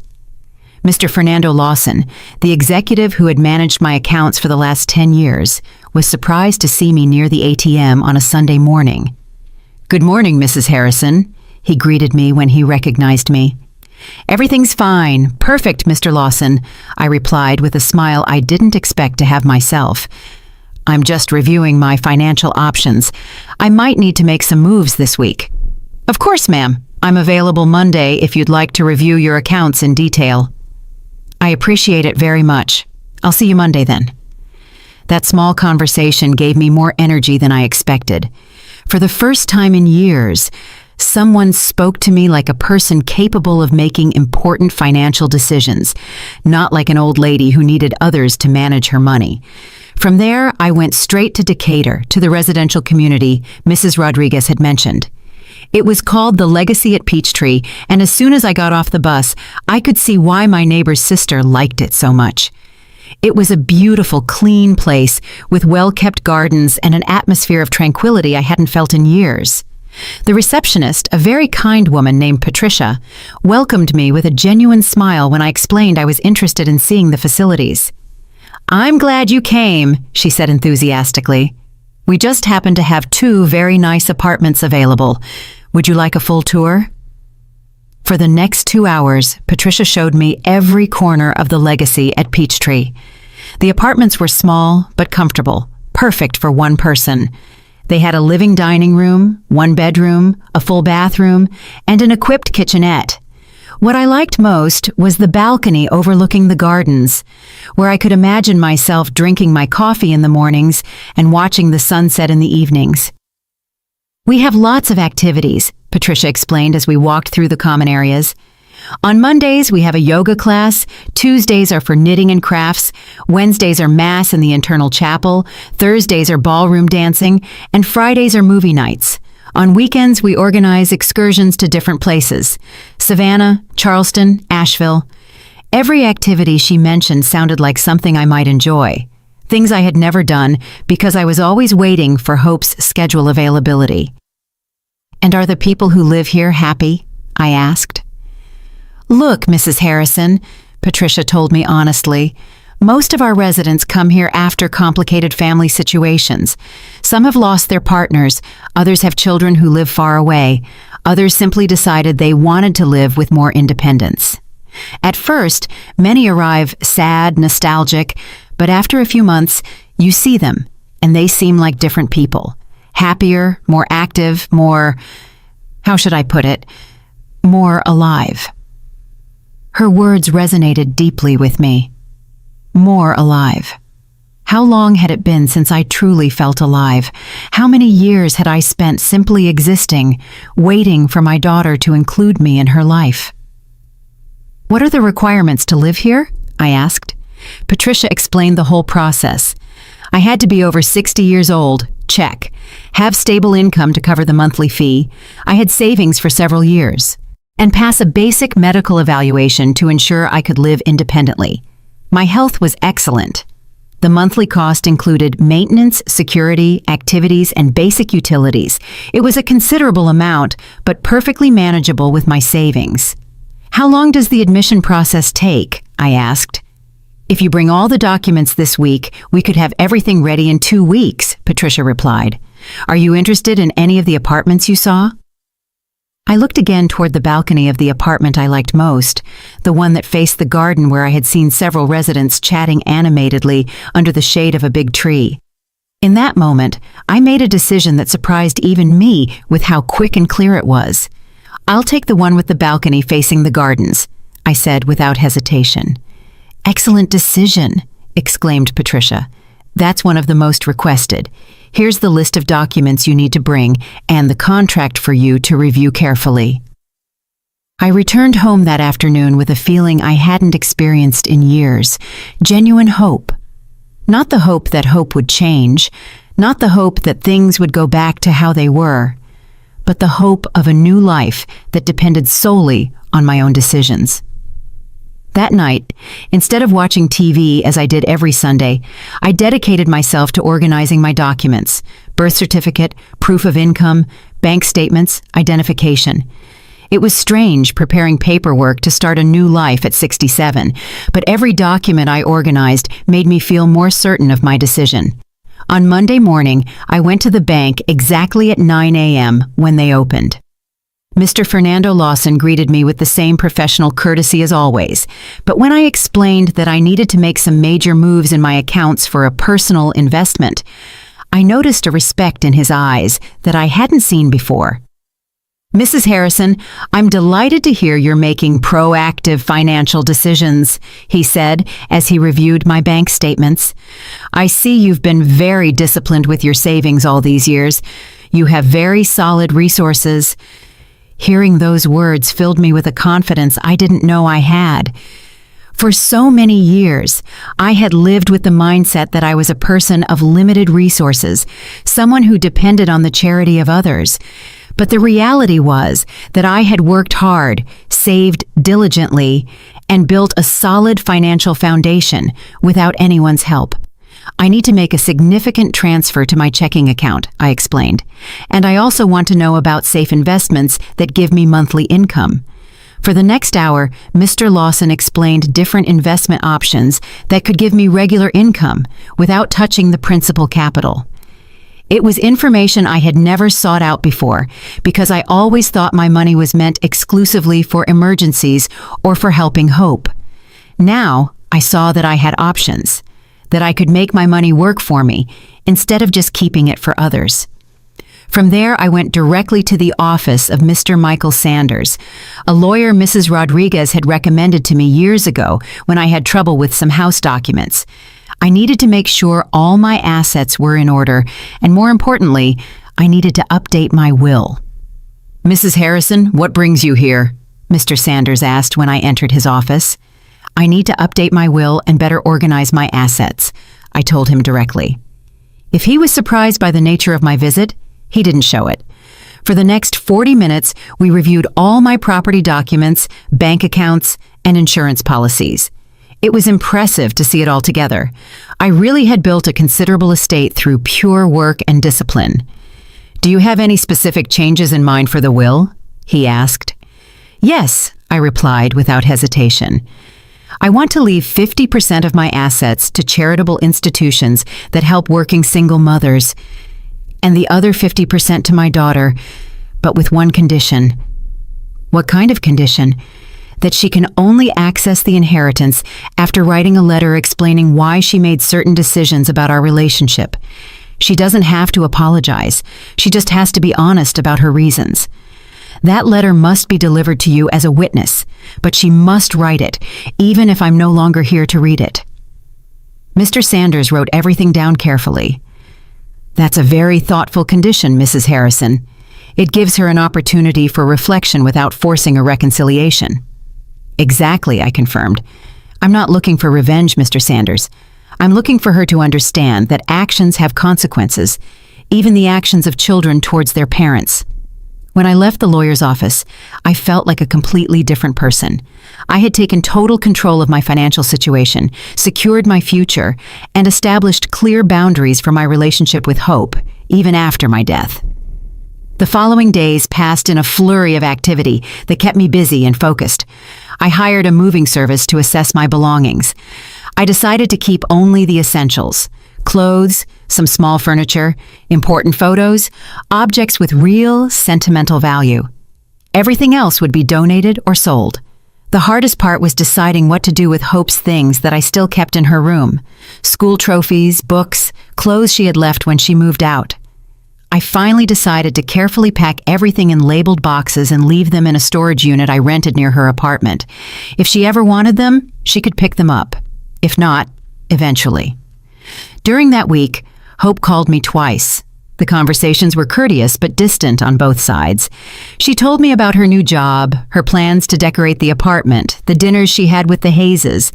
Mr. Fernando Lawson, the executive who had managed my accounts for the last 10 years, was surprised to see me near the ATM on a Sunday morning. "Good morning, Mrs. Harrison," he greeted me when he recognized me. "Everything's fine. Perfect, Mr. Lawson," I replied with a smile I didn't expect to have myself. "I'm just reviewing my financial options. I might need to make some moves this week." "Of course, ma'am. I'm available Monday if you'd like to review your accounts in detail." "I appreciate it very much. I'll see you Monday then." That small conversation gave me more energy than I expected. For the first time in years, someone spoke to me like a person capable of making important financial decisions, not like an old lady who needed others to manage her money. From there, I went straight to Decatur, to the residential community Mrs. Rodriguez had mentioned. It was called the Legacy at Peachtree, and as soon as I got off the bus, I could see why my neighbor's sister liked it so much. It was a beautiful, clean place with well-kept gardens and an atmosphere of tranquility I hadn't felt in years. The receptionist, a very kind woman named Patricia, welcomed me with a genuine smile when I explained I was interested in seeing the facilities. "I'm glad you came," she said enthusiastically. "We just happen to have 2 very nice apartments available. Would you like a full tour?" For the next 2 hours, Patricia showed me every corner of the Legacy at Peachtree. The apartments were small but comfortable, perfect for one person. They had a living dining room, 1 bedroom, a full bathroom, and an equipped kitchenette. What I liked most was the balcony overlooking the gardens, where I could imagine myself drinking my coffee in the mornings and watching the sunset in the evenings. "We have lots of activities," Patricia explained as we walked through the common areas. "On Mondays, we have a yoga class, Tuesdays are for knitting and crafts, Wednesdays are Mass in the internal chapel, Thursdays are ballroom dancing, and Fridays are movie nights. On weekends, we organize excursions to different places: Savannah, Charleston, Asheville." Every activity she mentioned sounded like something I might enjoy, things I had never done because I was always waiting for Hope's schedule availability. "And are the people who live here happy?" I asked. "Look, Mrs. Harrison," Patricia told me honestly, Most of our residents come here after complicated family situations. Some have lost their partners, others have children who live far away, others simply decided they wanted to live with more independence. At first, many arrive sad, nostalgic, but after a few months, you see them, and they seem like different people. Happier, more active, more, how should I put it, more alive. Her words resonated deeply with me. More alive. How long had it been since I truly felt alive? How many years had I spent simply existing, waiting for my daughter to include me in her life? "What are the requirements to live here?" I asked. Patricia explained the whole process. I had to be over 60 years old, check. Have stable income to cover the monthly fee. I had savings for several years. And pass a basic medical evaluation to ensure I could live independently. My health was excellent. The monthly cost included maintenance, security, activities, and basic utilities. It was a considerable amount, but perfectly manageable with my savings. "How long does the admission process take?" I asked. "If you bring all the documents this week, we could have everything ready in 2 weeks," Patricia replied. "Are you interested in any of the apartments you saw?" I looked again toward the balcony of the apartment I liked most, the one that faced the garden where I had seen several residents chatting animatedly under the shade of a big tree. In that moment, I made a decision that surprised even me with how quick and clear it was. "I'll take the one with the balcony facing the gardens," I said without hesitation. "Excellent decision," exclaimed Patricia. "That's one of the most requested. Here's the list of documents you need to bring and the contract for you to review carefully." I returned home that afternoon with a feeling I hadn't experienced in years, genuine hope. Not the hope that hope would change, not the hope that things would go back to how they were, but the hope of a new life that depended solely on my own decisions. That night, instead of watching TV as I did every Sunday, I dedicated myself to organizing my documents: birth certificate, proof of income, bank statements, identification. It was strange preparing paperwork to start a new life at 67, but every document I organized made me feel more certain of my decision. On Monday morning, I went to the bank exactly at 9 a.m. when they opened. Mr. Fernando Lawson greeted me with the same professional courtesy as always, but when I explained that I needed to make some major moves in my accounts for a personal investment, I noticed a respect in his eyes that I hadn't seen before. "Mrs. Harrison, I'm delighted to hear you're making proactive financial decisions," he said as he reviewed my bank statements. "I see you've been very disciplined with your savings all these years. You have very solid resources." Hearing those words filled me with a confidence I didn't know I had. For so many years, I had lived with the mindset that I was a person of limited resources, someone who depended on the charity of others. But the reality was that I had worked hard, saved diligently, and built a solid financial foundation without anyone's help. "I need to make a significant transfer to my checking account," I explained, "and I also want to know about safe investments that give me monthly income." For the next hour, Mr. Lawson explained different investment options that could give me regular income without touching the principal capital. It was information I had never sought out before because I always thought my money was meant exclusively for emergencies or for helping Hope. Now, I saw that I had options, that I could make my money work for me instead of just keeping it for others. From there, I went directly to the office of Mr. Michael Sanders, a lawyer Mrs. Rodriguez had recommended to me years ago when I had trouble with some house documents. I needed to make sure all my assets were in order, and more importantly, I needed to update my will. "Mrs. Harrison, what brings you here?" Mr. Sanders asked when I entered his office. "I need to update my will and better organize my assets," I told him directly. If he was surprised by the nature of my visit, he didn't show it. For the next 40 minutes, we reviewed all my property documents, bank accounts, and insurance policies. It was impressive to see it all together. I really had built a considerable estate through pure work and discipline. "Do you have any specific changes in mind for the will?" he asked. "Yes," I replied without hesitation. I want to leave 50% of my assets to charitable institutions that help working single mothers, and the other 50% to my daughter, but with one condition. What kind of condition? That she can only access the inheritance after writing a letter explaining why she made certain decisions about our relationship. She doesn't have to apologize. She just has to be honest about her reasons. That letter must be delivered to you as a witness, but she must write it, even if I'm no longer here to read it. Mr. Sanders wrote everything down carefully. That's a very thoughtful condition, Mrs. Harrison. It gives her an opportunity for reflection without forcing a reconciliation. Exactly, I confirmed. I'm not looking for revenge, Mr. Sanders. I'm looking for her to understand that actions have consequences, even the actions of children towards their parents. When I left the lawyer's office, I felt like a completely different person. I had taken total control of my financial situation, secured my future, and established clear boundaries for my relationship with Hope, even after my death. The following days passed in a flurry of activity that kept me busy and focused. I hired a moving service to assess my belongings. I decided to keep only the essentials: clothes, some small furniture, important photos, objects with real sentimental value. Everything else would be donated or sold. The hardest part was deciding what to do with Hope's things that I still kept in her room: school trophies, books, clothes she had left when she moved out. I finally decided to carefully pack everything in labeled boxes and leave them in a storage unit I rented near her apartment. If she ever wanted them, she could pick them up. If not, eventually. During that week, Hope called me twice. The conversations were courteous but distant on both sides. She told me about her new job, her plans to decorate the apartment, the dinners she had with the Hayes.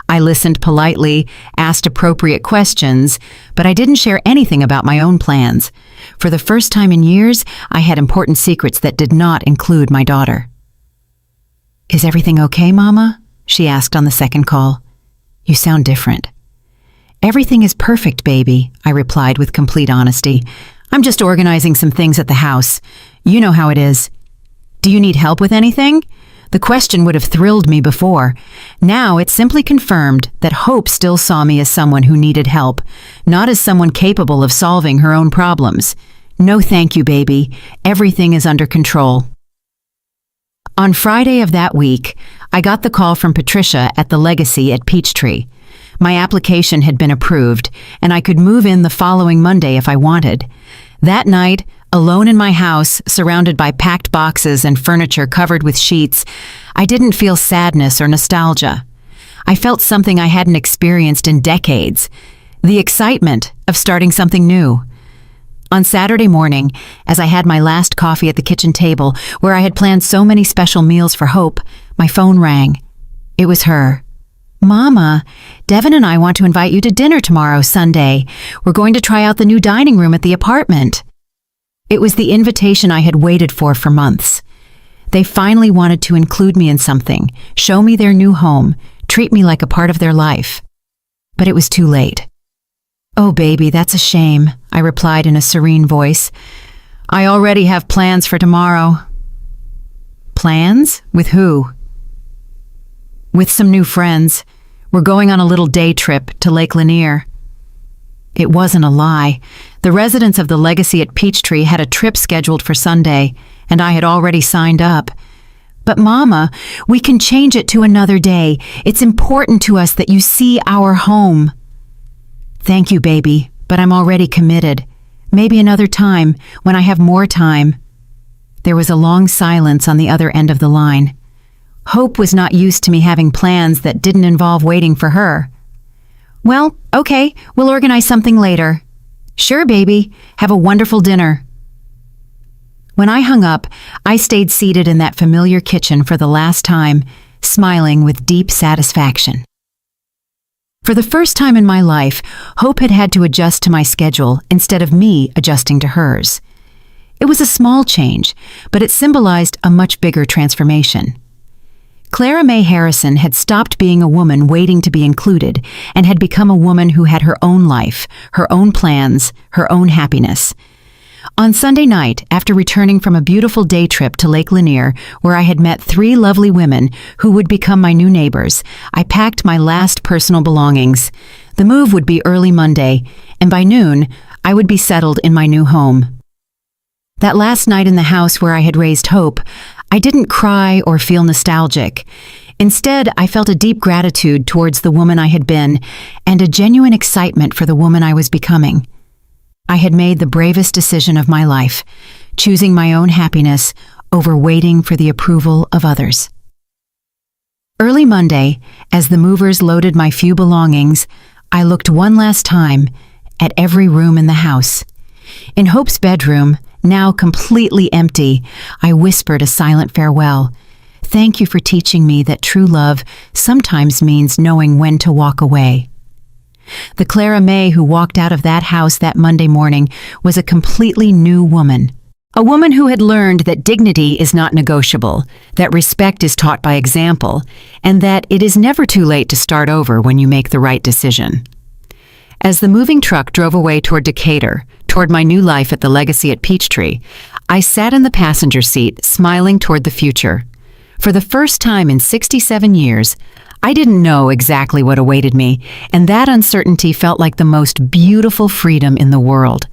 I listened politely, asked appropriate questions, but I didn't share anything about my own plans. For the first time in years, I had important secrets that did not include my daughter. "Is everything okay, Mama?" she asked on the second call. "You sound different." "Everything is perfect, baby," I replied with complete honesty. "I'm just organizing some things at the house. You know how it is." "Do you need help with anything?" The question would have thrilled me before. Now it simply confirmed that Hope still saw me as someone who needed help, not as someone capable of solving her own problems. "No thank you, baby. Everything is under control." On Friday of that week, I got the call from Patricia at the Legacy at Peachtree. My application had been approved, and I could move in the following Monday if I wanted. That night, alone in my house, surrounded by packed boxes and furniture covered with sheets, I didn't feel sadness or nostalgia. I felt something I hadn't experienced in decades: the excitement of starting something new. On Saturday morning, as I had my last coffee at the kitchen table, where I had planned so many special meals for Hope, my phone rang. It was her. "Mama, Devin and I want to invite you to dinner tomorrow, Sunday. We're going to try out the new dining room at the apartment." It was the invitation I had waited for months. They finally wanted to include me in something, show me their new home, treat me like a part of their life. But it was too late. "Oh, baby, that's a shame," I replied in a serene voice. "I already have plans for tomorrow." "Plans? With who?" "With some new friends. We're going on a little day trip to Lake Lanier." It wasn't a lie. The residents of the Legacy at Peachtree had a trip scheduled for Sunday, and I had already signed up. "But Mama, we can change it to another day. It's important to us that you see our home." "Thank you, baby, but I'm already committed. Maybe another time, when I have more time." There was a long silence on the other end of the line. Hope was not used to me having plans that didn't involve waiting for her. "Well, okay, we'll organize something later." "Sure, baby. Have a wonderful dinner." When I hung up, I stayed seated in that familiar kitchen for the last time, smiling with deep satisfaction. For the first time in my life, Hope had had to adjust to my schedule instead of me adjusting to hers. It was a small change, but it symbolized a much bigger transformation. Clara May Harrison had stopped being a woman waiting to be included and had become a woman who had her own life, her own plans, her own happiness. On Sunday night, after returning from a beautiful day trip to Lake Lanier, where I had met 3 lovely women who would become my new neighbors, I packed my last personal belongings. The move would be early Monday, and by noon, I would be settled in my new home. That last night in the house where I had raised Hope, I didn't cry or feel nostalgic. Instead, I felt a deep gratitude towards the woman I had been and a genuine excitement for the woman I was becoming. I had made the bravest decision of my life, choosing my own happiness over waiting for the approval of others. Early Monday, as the movers loaded my few belongings, I looked one last time at every room in the house. In Hope's bedroom, now completely empty, I whispered a silent farewell. Thank you for teaching me that true love sometimes means knowing when to walk away. The Clara May who walked out of that house that Monday morning was a completely new woman. A woman who had learned that dignity is not negotiable, that respect is taught by example, and that it is never too late to start over when you make the right decision. As the moving truck drove away toward Decatur, toward my new life at the Legacy at Peachtree, I sat in the passenger seat, smiling toward the future. For the first time in 67 years, I didn't know exactly what awaited me, and that uncertainty felt like the most beautiful freedom in the world.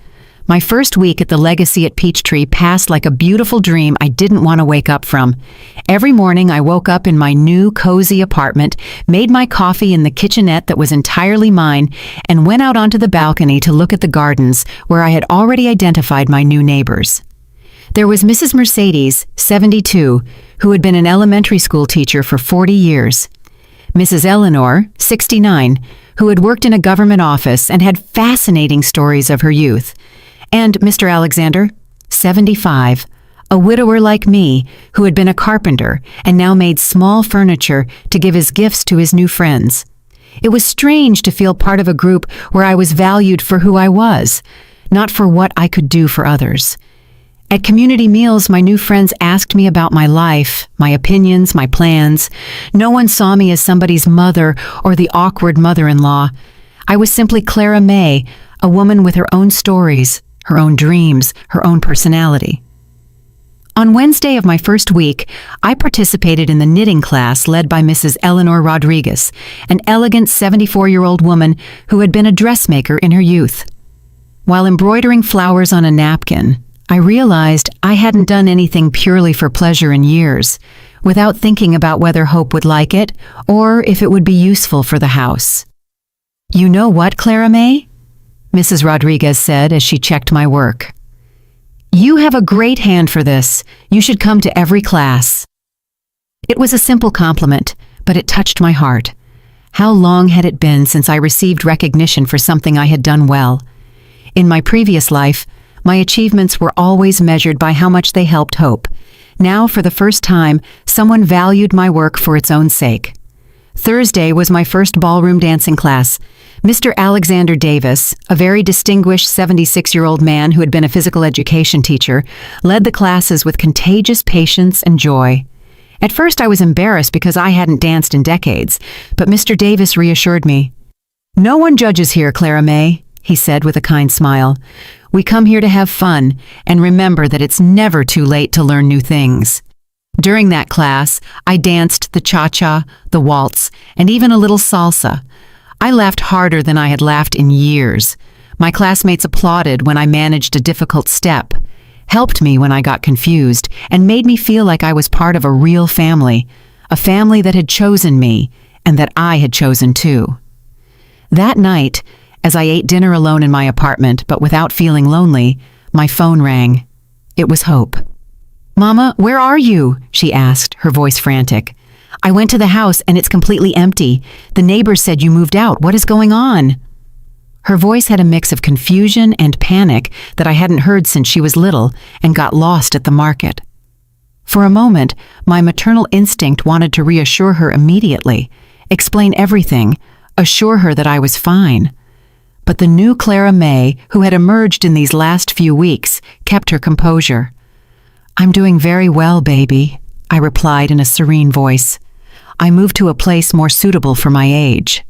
My first week at the Legacy at Peachtree passed like a beautiful dream I didn't want to wake up from. Every morning I woke up in my new cozy apartment, made my coffee in the kitchenette that was entirely mine, and went out onto the balcony to look at the gardens where I had already identified my new neighbors. There was Mrs. Mercedes, 72, who had been an elementary school teacher for 40 years. Mrs. Eleanor, 69, who had worked in a government office and had fascinating stories of her youth. And Mr. Alexander, 75, a widower like me who had been a carpenter and now made small furniture to give as gifts to his new friends. It was strange to feel part of a group where I was valued for who I was, not for what I could do for others. At community meals, my new friends asked me about my life, my opinions, my plans. No one saw me as somebody's mother or the awkward mother-in-law. I was simply Clara May, a woman with her own stories, her own dreams, her own personality. On Wednesday of my first week, I participated in the knitting class led by Mrs. Eleanor Rodriguez, an elegant 74-year-old woman who had been a dressmaker in her youth. While embroidering flowers on a napkin, I realized I hadn't done anything purely for pleasure in years, without thinking about whether Hope would like it or if it would be useful for the house. "You know what, Clara May?" Mrs. Rodriguez said as she checked my work. "You have a great hand for this. You should come to every class." It was a simple compliment, but it touched my heart. How long had it been since I received recognition for something I had done well? In my previous life, my achievements were always measured by how much they helped Hope. Now, for the first time, someone valued my work for its own sake. Thursday was my first ballroom dancing class. Mr. Alexander Davis, a very distinguished 76-year-old man who had been a physical education teacher, led the classes with contagious patience and joy. At first I was embarrassed because I hadn't danced in decades, but Mr. Davis reassured me. "No one judges here, Clara May," he said with a kind smile. "We come here to have fun and remember that it's never too late to learn new things." During that class, I danced the cha-cha, the waltz, and even a little salsa. I laughed harder than I had laughed in years. My classmates applauded when I managed a difficult step, helped me when I got confused, and made me feel like I was part of a real family, a family that had chosen me and that I had chosen too. That night, as I ate dinner alone in my apartment, but without feeling lonely, my phone rang. It was Hope. "Mama, where are you?" she asked, her voice frantic. "I went to the house and it's completely empty. The neighbors said you moved out. What is going on?" Her voice had a mix of confusion and panic that I hadn't heard since she was little and got lost at the market. For a moment, my maternal instinct wanted to reassure her immediately, explain everything, assure her that I was fine. But the new Clara May, who had emerged in these last few weeks, kept her composure. "I'm doing very well, baby," I replied in a serene voice. "I moved to a place more suitable for my age."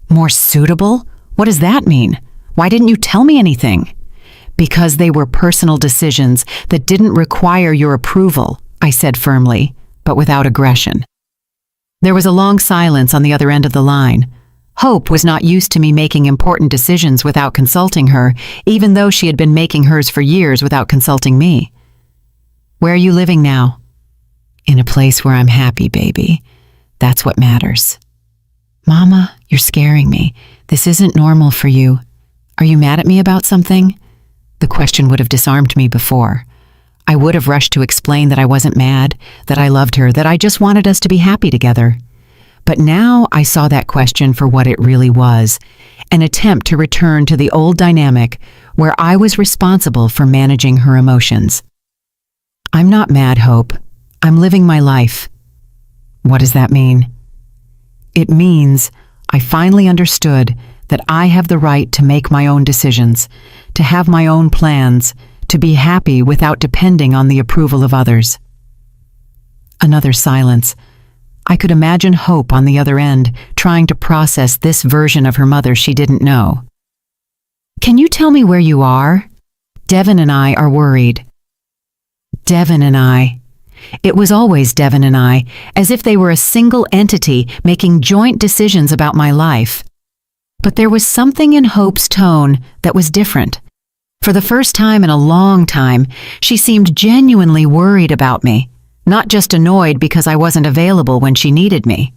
"More suitable? What does that mean? Why didn't you tell me anything?" Because they were personal decisions that didn't require your approval, I said firmly, but without aggression. There was a long silence on the other end of the line. Hope was not used to me making important decisions without consulting her, even though she had been making hers for years without consulting me. "Where are you living now?" "In a place where I'm happy, baby. That's what matters." "Mama, you're scaring me. This isn't normal for you. Are you mad at me about something?" The question would have disarmed me before. I would have rushed to explain that I wasn't mad, that I loved her, that I just wanted us to be happy together. But now I saw that question for what it really was, an attempt to return to the old dynamic where I was responsible for managing her emotions. "I'm not mad, Hope. I'm living my life." "What does that mean?" "It means I finally understood that I have the right to make my own decisions, to have my own plans, to be happy without depending on the approval of others." Another silence. I could imagine Hope on the other end, trying to process this version of her mother she didn't know. "Can you tell me where you are? Devin and I are worried." Devin and I. It was always Devin and I, as if they were a single entity making joint decisions about my life. But there was something in Hope's tone that was different. For the first time in a long time, she seemed genuinely worried about me, not just annoyed because I wasn't available when she needed me.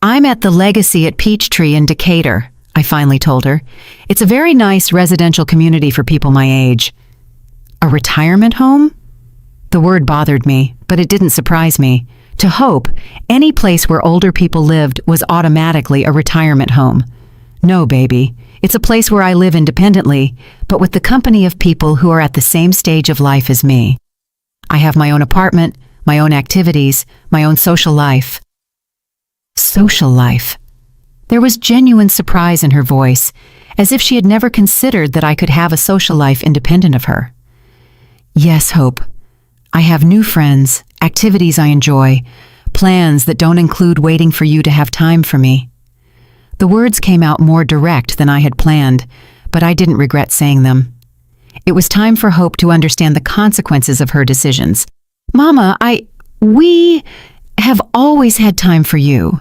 "I'm at the Legacy at Peachtree in Decatur," I finally told her. "It's a very nice residential community for people my age." "A retirement home?" The word bothered me, but it didn't surprise me. To Hope, any place where older people lived was automatically a retirement home. "No, baby. It's a place where I live independently, but with the company of people who are at the same stage of life as me. I have my own apartment, my own activities, my own social life." Social life. There was genuine surprise in her voice, as if she had never considered that I could have a social life independent of her. "Yes, Hope. I have new friends, activities I enjoy, plans that don't include waiting for you to have time for me." The words came out more direct than I had planned, but I didn't regret saying them. It was time for Hope to understand the consequences of her decisions. "Mama, we have always had time for you.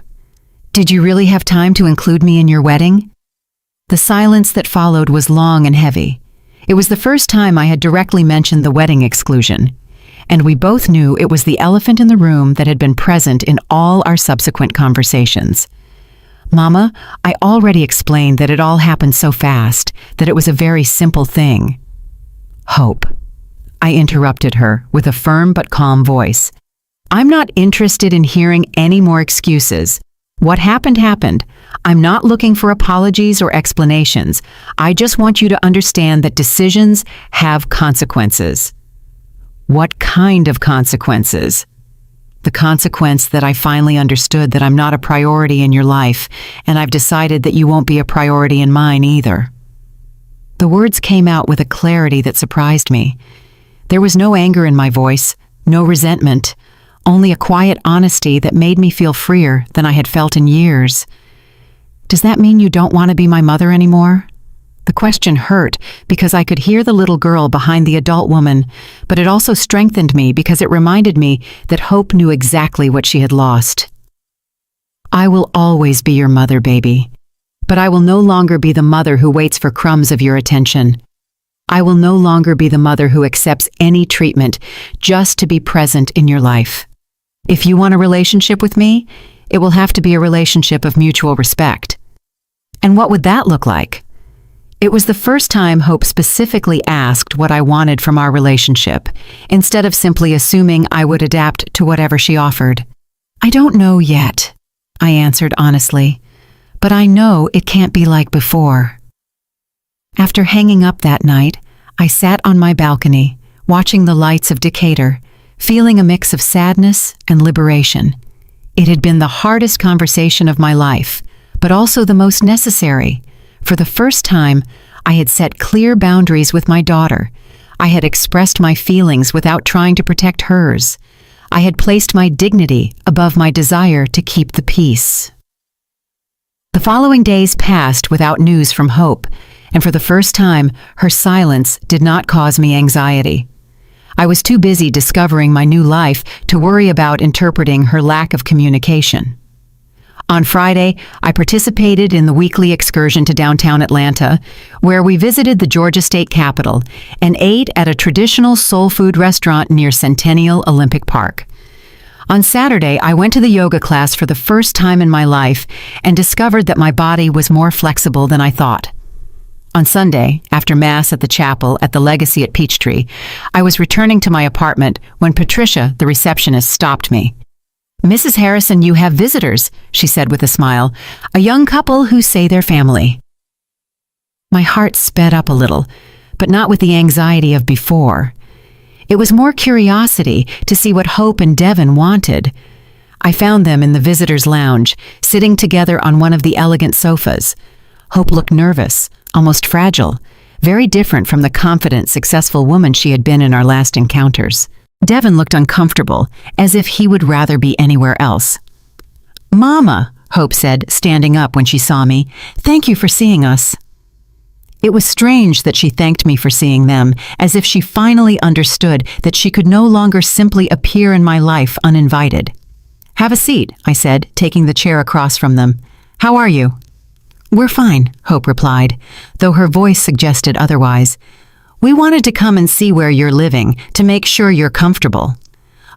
Did you really have time to include me in your wedding?" The silence that followed was long and heavy. It was the first time I had directly mentioned the wedding exclusion, and we both knew it was the elephant in the room that had been present in all our subsequent conversations. "Mama, I already explained that it all happened so fast, that it was a very simple thing." "Hope," I interrupted her with a firm but calm voice. "I'm not interested in hearing any more excuses. What happened happened. I'm not looking for apologies or explanations. I just want you to understand that decisions have consequences." "What kind of consequences?" "The consequence that I finally understood that I'm not a priority in your life, and I've decided that you won't be a priority in mine either." The words came out with a clarity that surprised me. There was no anger in my voice, no resentment, only a quiet honesty that made me feel freer than I had felt in years. "Does that mean you don't want to be my mother anymore?" The question hurt because I could hear the little girl behind the adult woman, but it also strengthened me because it reminded me that Hope knew exactly what she had lost. "I will always be your mother, baby. But I will no longer be the mother who waits for crumbs of your attention. I will no longer be the mother who accepts any treatment just to be present in your life. If you want a relationship with me, it will have to be a relationship of mutual respect." And what would that look like? It was the first time Hope specifically asked what I wanted from our relationship, instead of simply assuming I would adapt to whatever she offered. "I don't know yet," I answered honestly, "but I know it can't be like before." After hanging up that night, I sat on my balcony, watching the lights of Decatur, feeling a mix of sadness and liberation. It had been the hardest conversation of my life, but also the most necessary. For the first time, I had set clear boundaries with my daughter. I had expressed my feelings without trying to protect hers. I had placed my dignity above my desire to keep the peace. The following days passed without news from Hope, and for the first time, her silence did not cause me anxiety. I was too busy discovering my new life to worry about interpreting her lack of communication. On Friday, I participated in the weekly excursion to downtown Atlanta, where we visited the Georgia State Capitol and ate at a traditional soul food restaurant near Centennial Olympic Park. On Saturday, I went to the yoga class for the first time in my life and discovered that my body was more flexible than I thought. On Sunday, after Mass at the chapel at the Legacy at Peachtree, I was returning to my apartment when Patricia, the receptionist, stopped me. "Mrs. Harrison, you have visitors," she said with a smile, "a young couple who say they're family." My heart sped up a little, but not with the anxiety of before. It was more curiosity to see what Hope and Devin wanted. I found them in the visitors' lounge, sitting together on one of the elegant sofas. Hope looked nervous, almost fragile, very different from the confident, successful woman she had been in our last encounters. Devin looked uncomfortable, as if he would rather be anywhere else. "Mama," Hope said, standing up when she saw me, "thank you for seeing us." It was strange that she thanked me for seeing them, as if she finally understood that she could no longer simply appear in my life uninvited. "Have a seat," I said, taking the chair across from them. "How are you?" "We're fine," Hope replied, though her voice suggested otherwise. "We wanted to come and see where you're living, to make sure you're comfortable."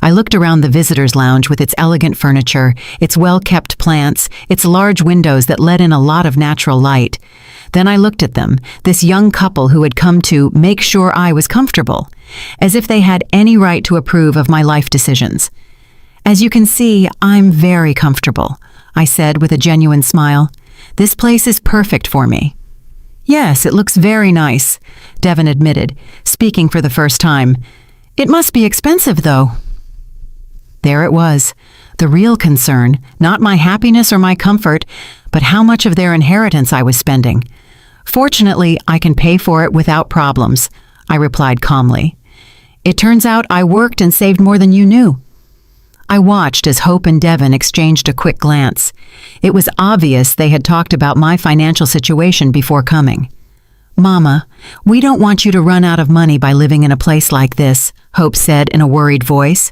I looked around the visitors' lounge with its elegant furniture, its well-kept plants, its large windows that let in a lot of natural light. Then I looked at them, this young couple who had come to make sure I was comfortable, as if they had any right to approve of my life decisions. "As you can see, I'm very comfortable," I said with a genuine smile. "This place is perfect for me." "Yes, it looks very nice," Devin admitted, speaking for the first time. "It must be expensive, though." There it was, the real concern, not my happiness or my comfort, but how much of their inheritance I was spending. "Fortunately, I can pay for it without problems," I replied calmly. "It turns out I worked and saved more than you knew." I watched as Hope and Devin exchanged a quick glance. It was obvious they had talked about my financial situation before coming. "Mama, we don't want you to run out of money by living in a place like this," Hope said in a worried voice.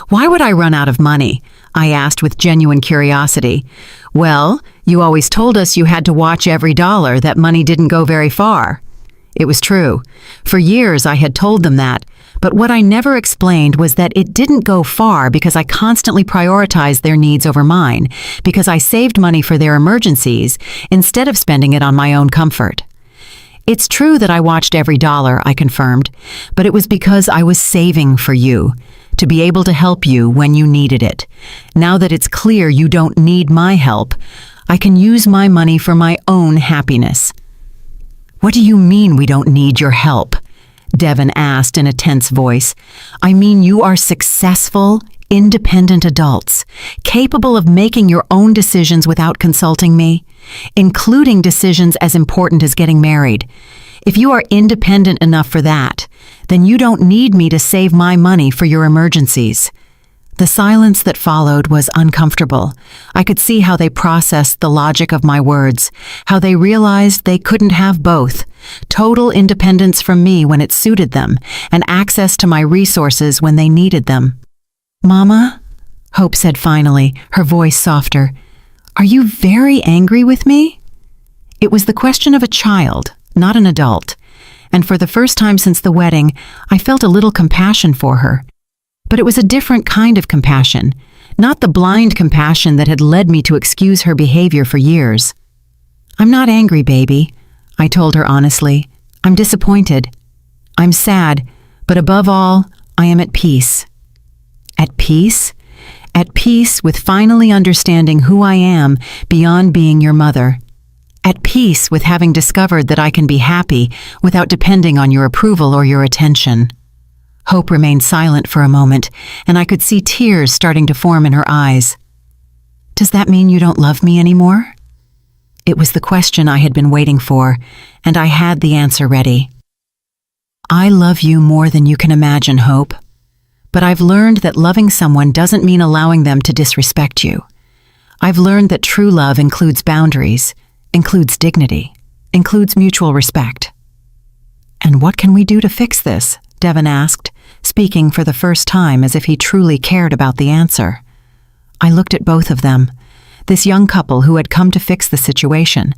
"Why would I run out of money?" I asked with genuine curiosity. "Well, you always told us you had to watch every dollar, that money didn't go very far." It was true. For years I had told them that, but what I never explained was that it didn't go far because I constantly prioritized their needs over mine, because I saved money for their emergencies instead of spending it on my own comfort. "It's true that I watched every dollar," I confirmed, "but it was because I was saving for you, to be able to help you when you needed it. Now that it's clear you don't need my help, I can use my money for my own happiness." "What do you mean we don't need your help?" Devin asked in a tense voice. "I mean you are successful, independent adults, capable of making your own decisions without consulting me, including decisions as important as getting married. If you are independent enough for that, then you don't need me to save my money for your emergencies." The silence that followed was uncomfortable. I could see how they processed the logic of my words, how they realized they couldn't have both: total independence from me when it suited them, and access to my resources when they needed them. "Mama," Hope said finally, her voice softer, "are you very angry with me?" It was the question of a child, not an adult, and for the first time since the wedding, I felt a little compassion for her. But it was a different kind of compassion, not the blind compassion that had led me to excuse her behavior for years. "I'm not angry, baby," I told her honestly. "I'm disappointed. I'm sad, but above all, I am at peace." At peace? At peace with finally understanding who I am beyond being your mother. At peace with having discovered that I can be happy without depending on your approval or your attention. Hope remained silent for a moment, and I could see tears starting to form in her eyes. "Does that mean you don't love me anymore?" It was the question I had been waiting for, and I had the answer ready. "I love you more than you can imagine, Hope. But I've learned that loving someone doesn't mean allowing them to disrespect you. I've learned that true love includes boundaries, includes dignity." includes mutual respect. And what can we do to fix this? Devin asked, speaking for the first time as if he truly cared about the answer. I looked at both of them, this young couple who had come to fix the situation,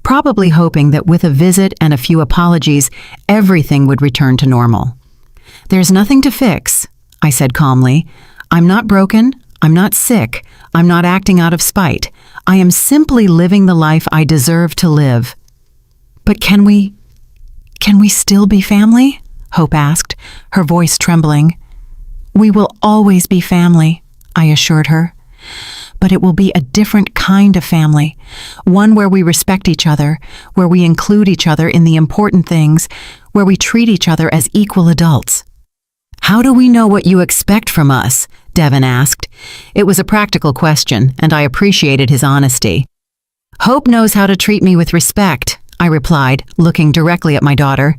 probably hoping that with a visit and a few apologies, everything would return to normal. "There's nothing to fix," I said calmly. "I'm not broken, I'm not sick, I'm not acting out of spite. I am simply living the life I deserve to live." "But can we still be family?" Hope asked, her voice trembling. "We will always be family," I assured her. "But it will be a different kind of family, one where we respect each other, where we include each other in the important things, where we treat each other as equal adults." "How do we know what you expect from us?" Devin asked. It was a practical question, and I appreciated his honesty. "Hope knows how to treat me with respect," I replied, looking directly at my daughter.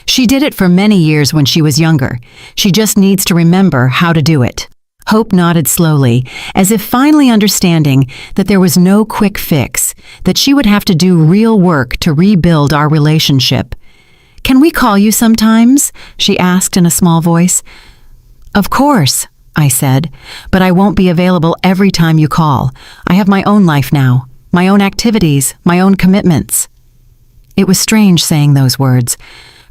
"She did it for many years when she was younger. She just needs to remember how to do it." Hope nodded slowly, as if finally understanding that there was no quick fix, that she would have to do real work to rebuild our relationship. "Can we call you sometimes?" she asked in a small voice. "Of course," I said, "but I won't be available every time you call. I have my own life now, my own activities, my own commitments." It was strange saying those words.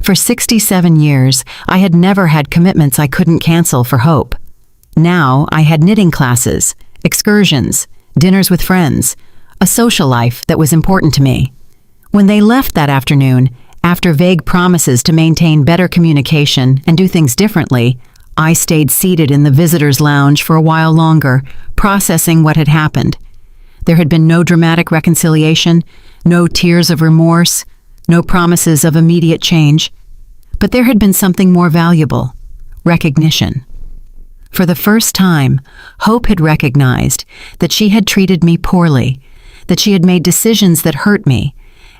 For 67 years, I had never had commitments I couldn't cancel for Hope. Now I had knitting classes, excursions, dinners with friends, a social life that was important to me. When they left that afternoon, after vague promises to maintain better communication and do things differently, I stayed seated in the visitors' lounge for a while longer, processing what had happened. There had been no dramatic reconciliation, no tears of remorse, no promises of immediate change. But there had been something more valuable: recognition. For the first time, Hope had recognized that she had treated me poorly, that she had made decisions that hurt me,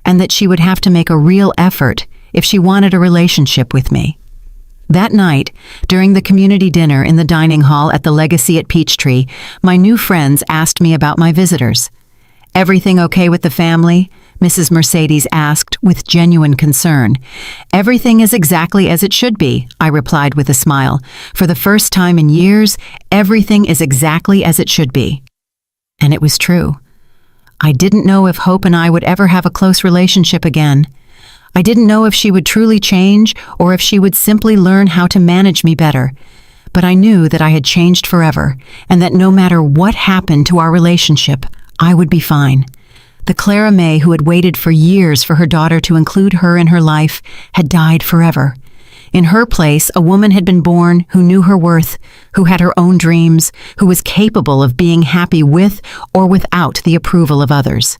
and that she would have to make a real effort if she wanted a relationship with me. That night, during the community dinner in the dining hall at the Legacy at Peachtree, my new friends asked me about my visitors. "Everything okay with the family?" Mrs. Mercedes asked with genuine concern. "Everything is exactly as it should be," I replied with a smile. "For the first time in years, everything is exactly as it should be." And it was true. I didn't know if Hope and I would ever have a close relationship again. I didn't know if she would truly change or if she would simply learn how to manage me better. But I knew that I had changed forever, and that no matter what happened to our relationship, I would be fine. The Clara May who had waited for years for her daughter to include her in her life had died forever. In her place, a woman had been born who knew her worth, who had her own dreams, who was capable of being happy with or without the approval of others.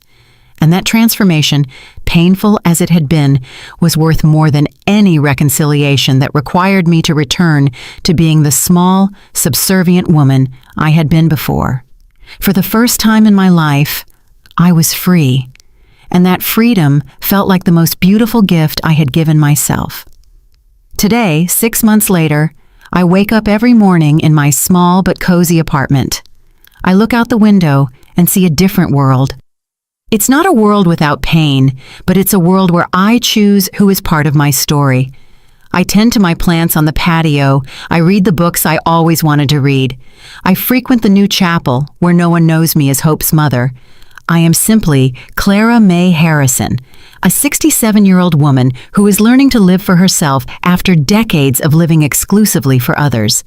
And that transformation, painful as it had been, was worth more than any reconciliation that required me to return to being the small, subservient woman I had been before. For the first time in my life, I was free, and that freedom felt like the most beautiful gift I had given myself. Today, 6 months later, I wake up every morning in my small but cozy apartment. I look out the window and see a different world. It's not a world without pain, but it's a world where I choose who is part of my story. I tend to my plants on the patio. I read the books I always wanted to read. I frequent the new chapel, where no one knows me as Hope's mother. I am simply Clara May Harrison, a 67-year-old woman who is learning to live for herself after decades of living exclusively for others.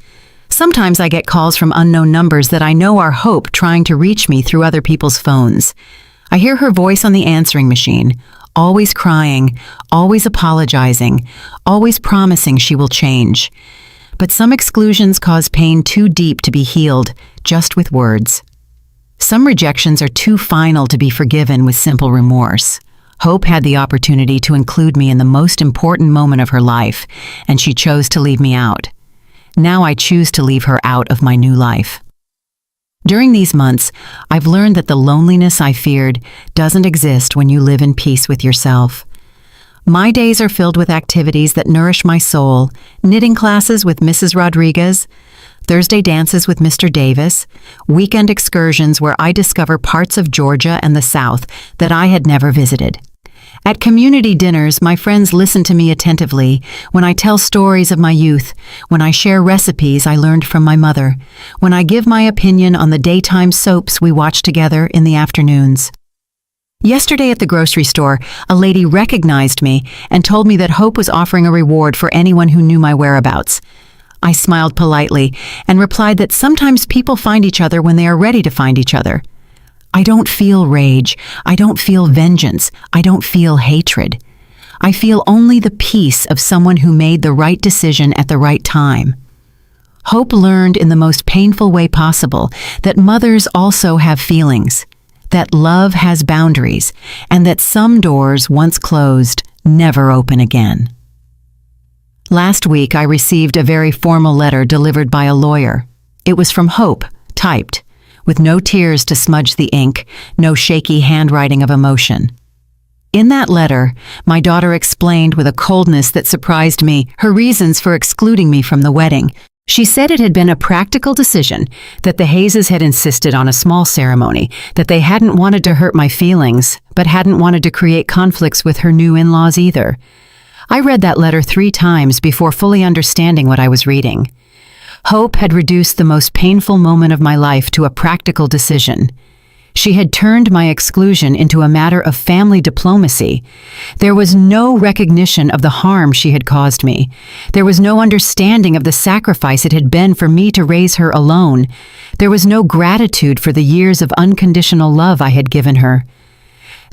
Sometimes I get calls from unknown numbers that I know are Hope trying to reach me through other people's phones. I hear her voice on the answering machine, always crying, always apologizing, always promising she will change. But some exclusions cause pain too deep to be healed just with words. Some rejections are too final to be forgiven with simple remorse. Hope had the opportunity to include me in the most important moment of her life, and she chose to leave me out. Now I choose to leave her out of my new life. During these months, I've learned that the loneliness I feared doesn't exist when you live in peace with yourself. My days are filled with activities that nourish my soul: knitting classes with Mrs. Rodriguez, Thursday dances with Mr. Davis, weekend excursions where I discover parts of Georgia and the South that I had never visited. At community dinners, my friends listen to me attentively when I tell stories of my youth, when I share recipes I learned from my mother, when I give my opinion on the daytime soaps we watch together in the afternoons. Yesterday at the grocery store, a lady recognized me and told me that Hope was offering a reward for anyone who knew my whereabouts. I smiled politely and replied that sometimes people find each other when they are ready to find each other. I don't feel rage. I don't feel vengeance. I don't feel hatred. I feel only the peace of someone who made the right decision at the right time. Hope learned in the most painful way possible that mothers also have feelings, that love has boundaries, and that some doors once closed never open again. Last week, I received a very formal letter delivered by a lawyer. It was from Hope, typed, with no tears to smudge the ink, no shaky handwriting of emotion. In that letter, my daughter explained with a coldness that surprised me her reasons for excluding me from the wedding. She said it had been a practical decision, that the Hayes had insisted on a small ceremony, that they hadn't wanted to hurt my feelings, but hadn't wanted to create conflicts with her new in-laws either. I read that letter 3 times before fully understanding what I was reading. Hope had reduced the most painful moment of my life to a practical decision. She had turned my exclusion into a matter of family diplomacy. There was no recognition of the harm she had caused me. There was no understanding of the sacrifice it had been for me to raise her alone. There was no gratitude for the years of unconditional love I had given her.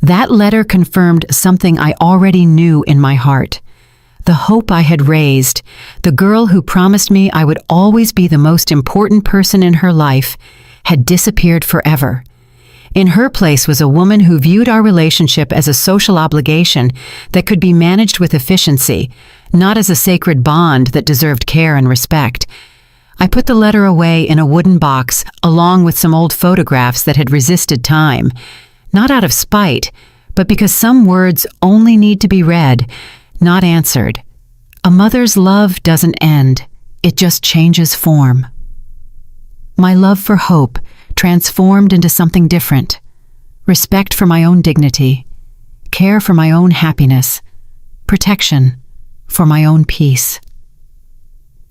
That letter confirmed something I already knew in my heart. The Hope I had raised, the girl who promised me I would always be the most important person in her life, had disappeared forever. In her place was a woman who viewed our relationship as a social obligation that could be managed with efficiency, not as a sacred bond that deserved care and respect. I put the letter away in a wooden box, along with some old photographs that had resisted time, not out of spite, but because some words only need to be read, not answered. A mother's love doesn't end, it just changes form. My love for Hope transformed into something different. Respect for my own dignity, care for my own happiness, protection for my own peace.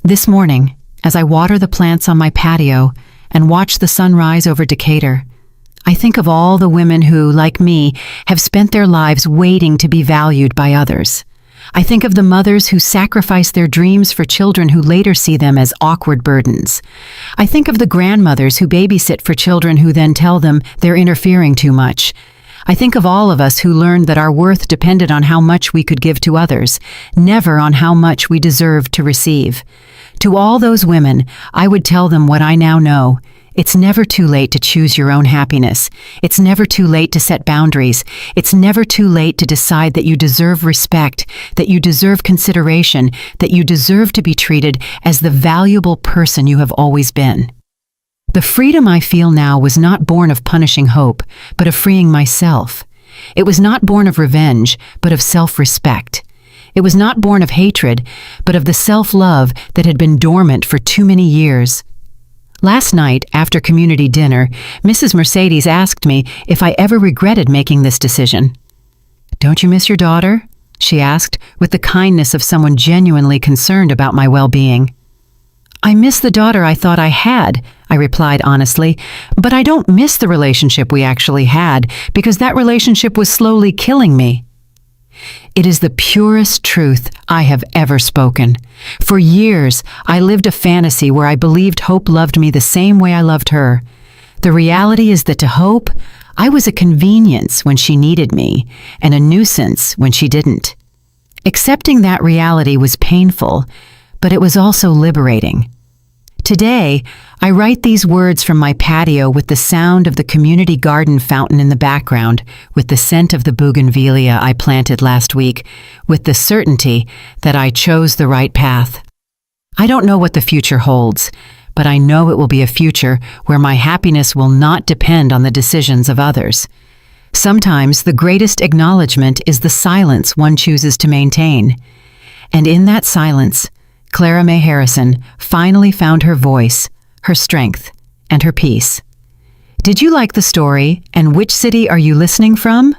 This morning, as I water the plants on my patio and watch the sun rise over Decatur, I think of all the women who, like me, have spent their lives waiting to be valued by others. I think of the mothers who sacrifice their dreams for children who later see them as awkward burdens. I think of the grandmothers who babysit for children who then tell them they're interfering too much. I think of all of us who learned that our worth depended on how much we could give to others, never on how much we deserved to receive. To all those women, I would tell them what I now know. It's never too late to choose your own happiness. It's never too late to set boundaries. It's never too late to decide that you deserve respect, that you deserve consideration, that you deserve to be treated as the valuable person you have always been. The freedom I feel now was not born of punishing Hope, but of freeing myself. It was not born of revenge, but of self-respect. It was not born of hatred, but of the self-love that had been dormant for too many years. Last night, after community dinner, Mrs. Mercedes asked me if I ever regretted making this decision. "Don't you miss your daughter?" she asked, with the kindness of someone genuinely concerned about my well-being. "I miss the daughter I thought I had," I replied honestly, "but I don't miss the relationship we actually had, because that relationship was slowly killing me." It is the purest truth I have ever spoken. For years, I lived a fantasy where I believed Hope loved me the same way I loved her. The reality is that to Hope, I was a convenience when she needed me, and a nuisance when she didn't. Accepting that reality was painful, but it was also liberating. Today, I write these words from my patio with the sound of the community garden fountain in the background, with the scent of the bougainvillea I planted last week, with the certainty that I chose the right path. I don't know what the future holds, but I know it will be a future where my happiness will not depend on the decisions of others. Sometimes the greatest acknowledgement is the silence one chooses to maintain. And in that silence, Clara May Harrison finally found her voice, her strength, and her peace. Did you like the story, and which city are you listening from?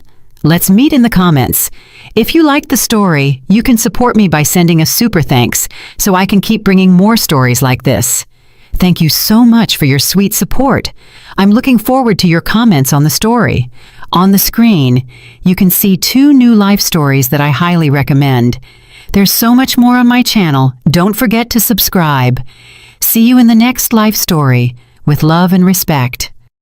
Let's meet in the comments. If you liked the story, you can support me by sending a super thanks so I can keep bringing more stories like this. Thank you so much for your sweet support. I'm looking forward to your comments on the story. On the screen, you can see 2 new life stories that I highly recommend. There's so much more on my channel. Don't forget to subscribe. See you in the next life story. With love and respect.